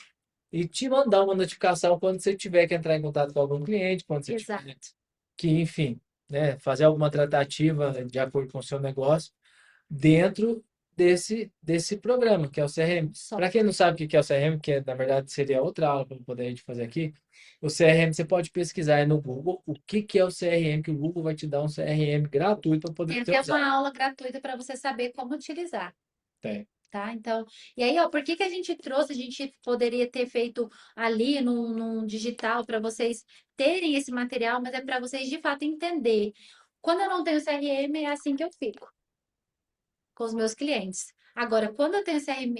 e te mandar uma notificação quando você tiver que entrar em contato com algum cliente, quando você tiver Exato. que, enfim, né, fazer alguma tratativa de acordo com o seu negócio dentro desse programa, que é o CRM. Só. Para quem não sabe o que é o CRM, que na verdade seria outra aula para poder a gente fazer aqui, o CRM você pode pesquisar aí no Google o que é o CRM, que o Google vai te dar um CRM gratuito para poder Tem você até usar. uma aula gratuita para você saber como utilizar. Tem. Tá? Então, e aí, ó, por que que a gente trouxe? A gente poderia ter feito ali num digital para vocês terem esse material, mas é para vocês de fato entender. Quando eu não tenho CRM, é assim que eu fico com os meus clientes. Agora, quando eu tenho CRM,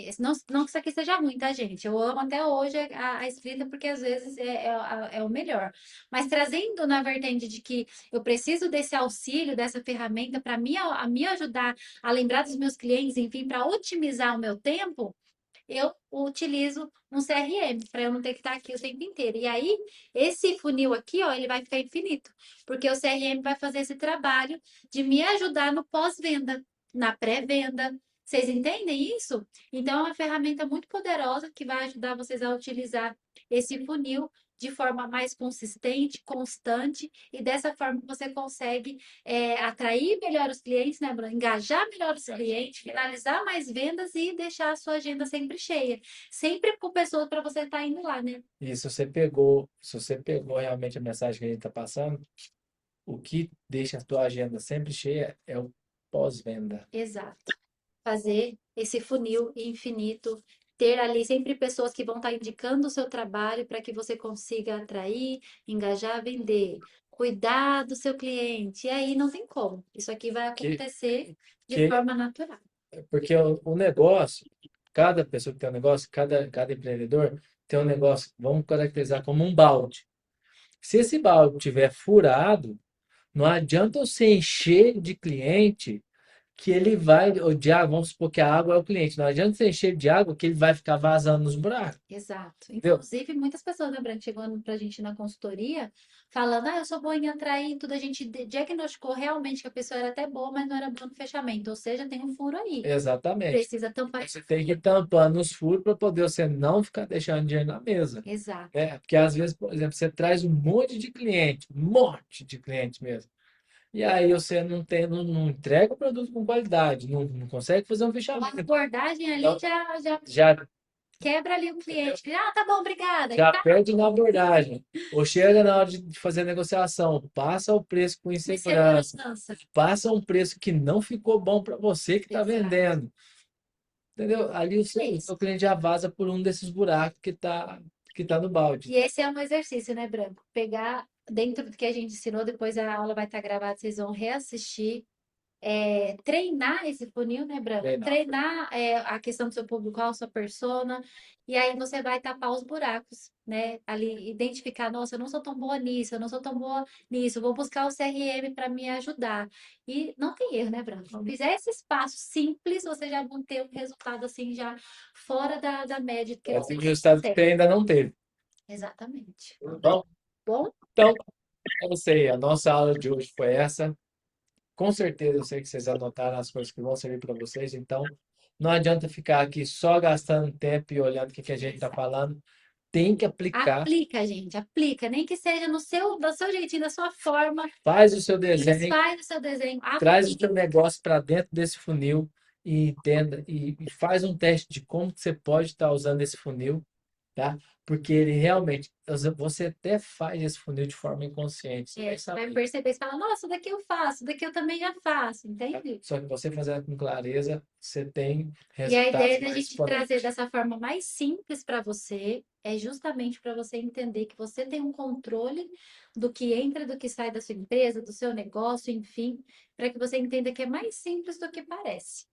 não que isso aqui seja ruim, tá, gente? Eu amo até hoje a escrita, porque às vezes é o melhor. Mas trazendo na vertente de que eu preciso desse auxílio, dessa ferramenta para me ajudar a lembrar dos meus clientes, enfim, para otimizar o meu tempo, eu utilizo um CRM para eu não ter que estar aqui o tempo inteiro. E aí, esse funil aqui, ó, ele vai ficar infinito, porque o CRM vai fazer esse trabalho de me ajudar no pós-venda, na pré-venda. Vocês entendem isso? Então, é uma ferramenta muito poderosa que vai ajudar vocês a utilizar esse funil de forma mais consistente, constante, e dessa forma você consegue atrair melhor os clientes, né, Bruno? Engajar melhor os clientes, finalizar mais vendas e deixar a sua agenda sempre cheia. Sempre com pessoas para você estar indo lá, né? E se você pegou realmente a mensagem que a gente está passando, o que deixa a tua agenda sempre cheia é o pós-venda. Exato. Fazer esse funil infinito, ter ali sempre pessoas que vão estar indicando o seu trabalho para que você consiga atrair, engajar, vender. Cuidar do seu cliente. E aí não tem como. Isso aqui vai Que, acontecer de que, forma natural. porque o negócio, cada pessoa que tem um negócio, cada empreendedor tem um negócio, vamos caracterizar como um balde. Se esse balde tiver furado, não adianta você encher de cliente que ele vai odiar, vamos supor que a água é o cliente. Não adianta você encher de água que ele vai ficar vazando nos buracos, Exato. entendeu? Inclusive, muitas pessoas, né, Branco, chegando pra gente na consultoria, falando, eu sou boa em atrair tudo. A gente diagnosticou realmente que a pessoa era até boa, mas não era boa no fechamento. Ou seja, tem um furo aí. Exatamente. Precisa tampar Você esse tem que ir furo. tampando os furos para poder você não ficar deixando dinheiro na mesa. Exato. Né? Porque às vezes, por exemplo, você traz um monte de cliente mesmo. E aí você não entrega o produto com qualidade, não consegue fazer um Uma fechamento. abordagem ali Então, já já quebra ali o cliente. Ah, tá bom, obrigada. E Já tá, perde na abordagem. Ou chega na hora de fazer a negociação, passa o preço com com insegurança, insegurança. passa um preço que não ficou bom para você que está Exato. vendendo. Entendeu? Ali É o isso. seu cliente já vaza por um desses buracos que tá no balde. E esse é um exercício, né, Branco? Pegar dentro do que a gente ensinou, depois a aula vai estar gravada, vocês vão reassistir treinar esse funil, né, Branco? Treinar. Treinar a questão do seu público, sua persona, e aí você vai tapar os buracos, né? Ali, identificar, nossa, eu não sou tão boa nisso, eu não sou tão boa nisso, eu vou buscar o CRM para me ajudar. E não tem erro, né, Branco? Se fizer esses passos simples, você já vai ter um resultado assim, já fora da média que É o você resultado que você tem. ainda não teve. Exatamente. Bom, Bom, então, eu sei, a nossa aula de hoje foi essa. Com certeza eu sei que vocês anotaram as coisas que vão servir para vocês, então Não adianta ficar aqui só gastando tempo e olhando o que que a gente está falando. Tem que aplicar. Aplica, gente, aplica. Nem que seja do seu jeitinho, da sua forma. Faz o seu Mas desenho, faz o seu desenho, traz o aplica. seu negócio para dentro desse funil e entenda e faz um teste de como que você pode estar usando esse funil, tá? Porque ele realmente, você até faz esse funil de forma inconsciente, você É, nem você vai sabe. perceber e fala, nossa, daqui eu faço, daqui eu também já faço, entende? Só que você fazendo com clareza, você tem E a resultados ideia da mais gente trazer exponentes. dessa forma mais simples para você é justamente para você entender que você tem um controle do que entra, do que sai da sua empresa, do seu negócio, enfim, para que você entenda que é mais simples do que parece.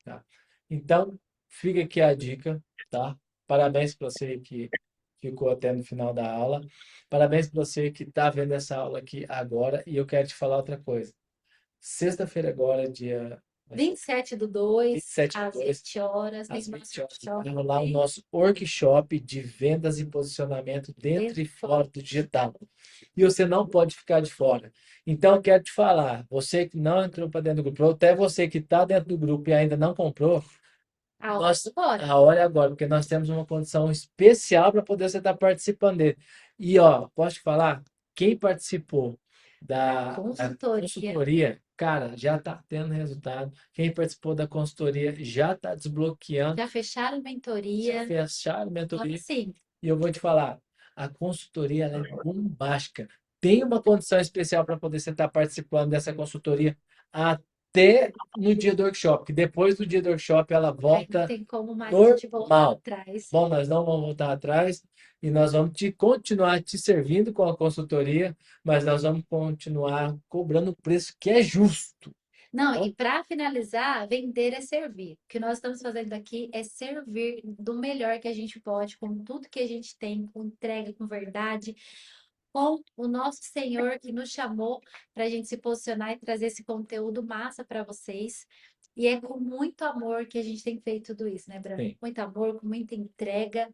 Tá? Então, fica aqui a dica, tá? Parabéns para você que ficou até no final da aula. Parabéns para você que está vendo essa aula aqui agora. E eu quero te falar outra coisa. Sexta-feira agora, dia vai ser 27/2, 27 do às 2, 20 horas, tem às nosso 20 horas, vai workshop rolar o aí nosso workshop de vendas e posicionamento dentro dentro e e fora. fora do digital. E você não pode ficar de fora. Então, eu quero te falar, você que não entrou para dentro do grupo, ou até você que está dentro do grupo e ainda não comprou, A hora nós, agora. a hora é agora, porque nós temos uma condição especial para poder você estar participando dele. E, ó, posso te falar, quem participou Da da consultoria. consultoria, cara, já está tendo resultado. Quem participou da consultoria já está desbloqueando, Já fecharam já mentoria. fecharam Então, mentoria. assim, E eu vou te falar, a consultoria ela é bombástica. Tem uma condição especial para poder você estar participando dessa consultoria até no dia do workshop, que depois do dia do workshop ela aí não volta tem como mais a gente voltar normal. atrás. Bom, nós não vamos voltar atrás e nós vamos continuar te servindo com a consultoria, mas nós vamos continuar cobrando o preço que é justo. Não, Tá? e para finalizar, vender é servir. O que nós estamos fazendo aqui é servir do melhor que a gente pode, com tudo que a gente tem, com entrega, com verdade, com o nosso Senhor que nos chamou para a gente se posicionar e trazer esse conteúdo massa para vocês. E é com muito amor que a gente tem feito tudo isso, né, Branco? Sim. Muito amor, com muita entrega,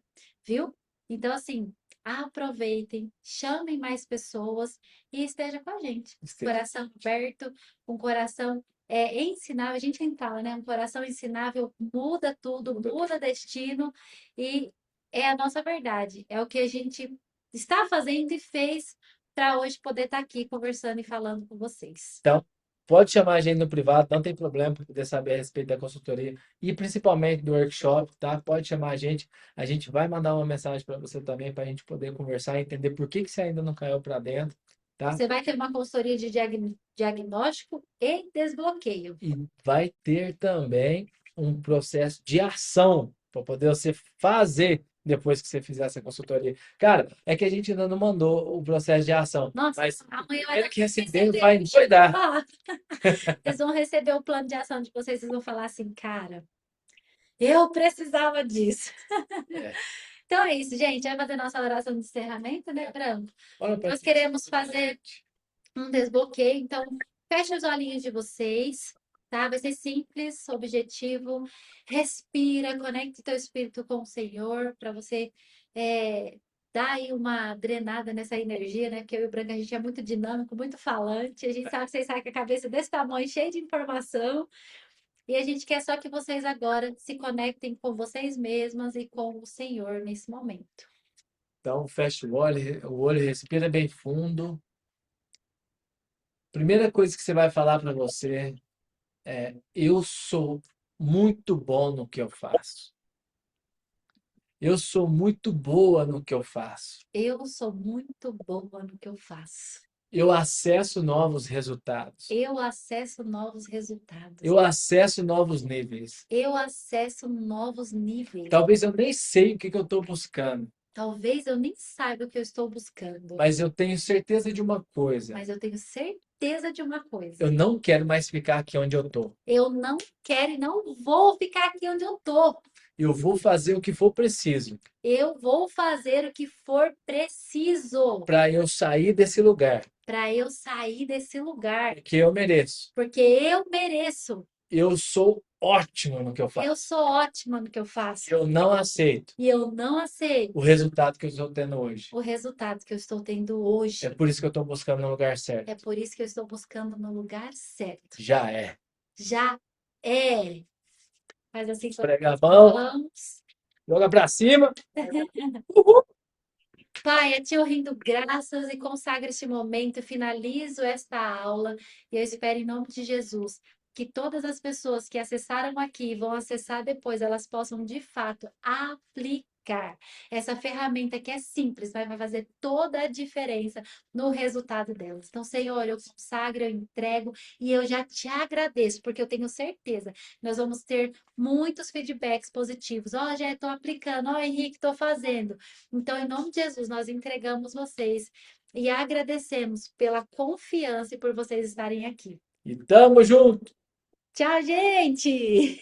viu? Então, assim, aproveitem, chamem mais pessoas e esteja com a gente. Esteja. Coração aberto, com coração ensinável. A gente sempre fala, né? Um coração ensinável muda tudo, muda destino e é a nossa verdade. É o que a gente está fazendo e fez para hoje poder estar aqui conversando e falando com vocês. Então, pode chamar a gente no privado, não tem problema para poder saber a respeito da consultoria e principalmente do workshop, tá? Pode chamar a gente vai mandar uma mensagem para você também para a gente poder conversar e entender por que que você ainda não caiu para dentro, tá? Você vai ter uma consultoria de diagnóstico e desbloqueio. E vai ter também um processo de ação para poder você fazer depois que você fizer essa consultoria. Cara, é que a gente ainda não mandou o processo de ação, Nossa, mas o amanhã vai primeiro dar que para receber receber. vai endoidar. Ah, vocês vão receber o plano de ação de vocês, vocês vão falar assim, cara, eu precisava disso. É, Então é isso, gente. Vai fazer nossa oração de encerramento, né, Branco? bora para Nós queremos fazer um desbloqueio. Então, feche os olhinhos de vocês, tá? Vai ser simples, objetivo. Respira, conecte teu espírito com o Senhor para você dar aí uma drenada nessa energia, né? Porque eu e o Branco, a gente é muito dinâmico, muito falante. A gente sabe que vocês saem com a cabeça desse tamanho, cheia de informação. E a gente quer só que vocês agora se conectem com vocês mesmas e com o Senhor nesse momento. Então, fecha o olho, respira bem fundo. Primeira coisa que você vai falar para você é: eu sou muito bom no que eu faço. Eu sou muito boa no que eu faço. Eu sou muito boa no que eu faço. Eu acesso novos resultados. Eu acesso novos resultados. Eu acesso novos níveis. Eu acesso novos níveis. Talvez eu nem sei o que que eu estou buscando, Talvez eu nem saiba o que eu estou buscando, mas eu tenho certeza de uma coisa: mas eu tenho certeza de uma eu coisa. não quero mais ficar aqui onde eu estou. Eu não quero e não vou ficar aqui onde eu tô. Eu vou fazer o que for preciso Eu vou fazer o que for preciso para eu sair desse lugar, para eu sair desse lugar, porque eu mereço. porque eu mereço. Eu sou ótimo no que eu Eu faço. sou ótima no que eu faço Eu não aceito e eu não aceito o resultado que eu estou tendo hoje. o resultado que eu estou tendo É hoje. por isso que eu estou buscando no lugar É certo. por isso que eu estou buscando no lugar certo. Já é. Já é. Faz assim com Esfrega a as mão, mãos. joga pra cima. Uhul. Pai, a ti eu rendo graças e consagro este momento, finalizo esta aula e eu espero em nome de Jesus que todas as pessoas que acessaram aqui e vão acessar depois, elas possam de fato aplicar essa ferramenta que é simples, mas vai fazer toda a diferença no resultado delas. Então, Senhor, eu consagro, eu entrego e eu já te agradeço, porque eu tenho certeza que nós vamos ter muitos feedbacks positivos. Ó, já estou aplicando, ó, Henrique, estou fazendo. Então, em nome de Jesus, nós entregamos vocês e agradecemos pela confiança e por vocês estarem aqui. E tamo junto. Tchau, gente!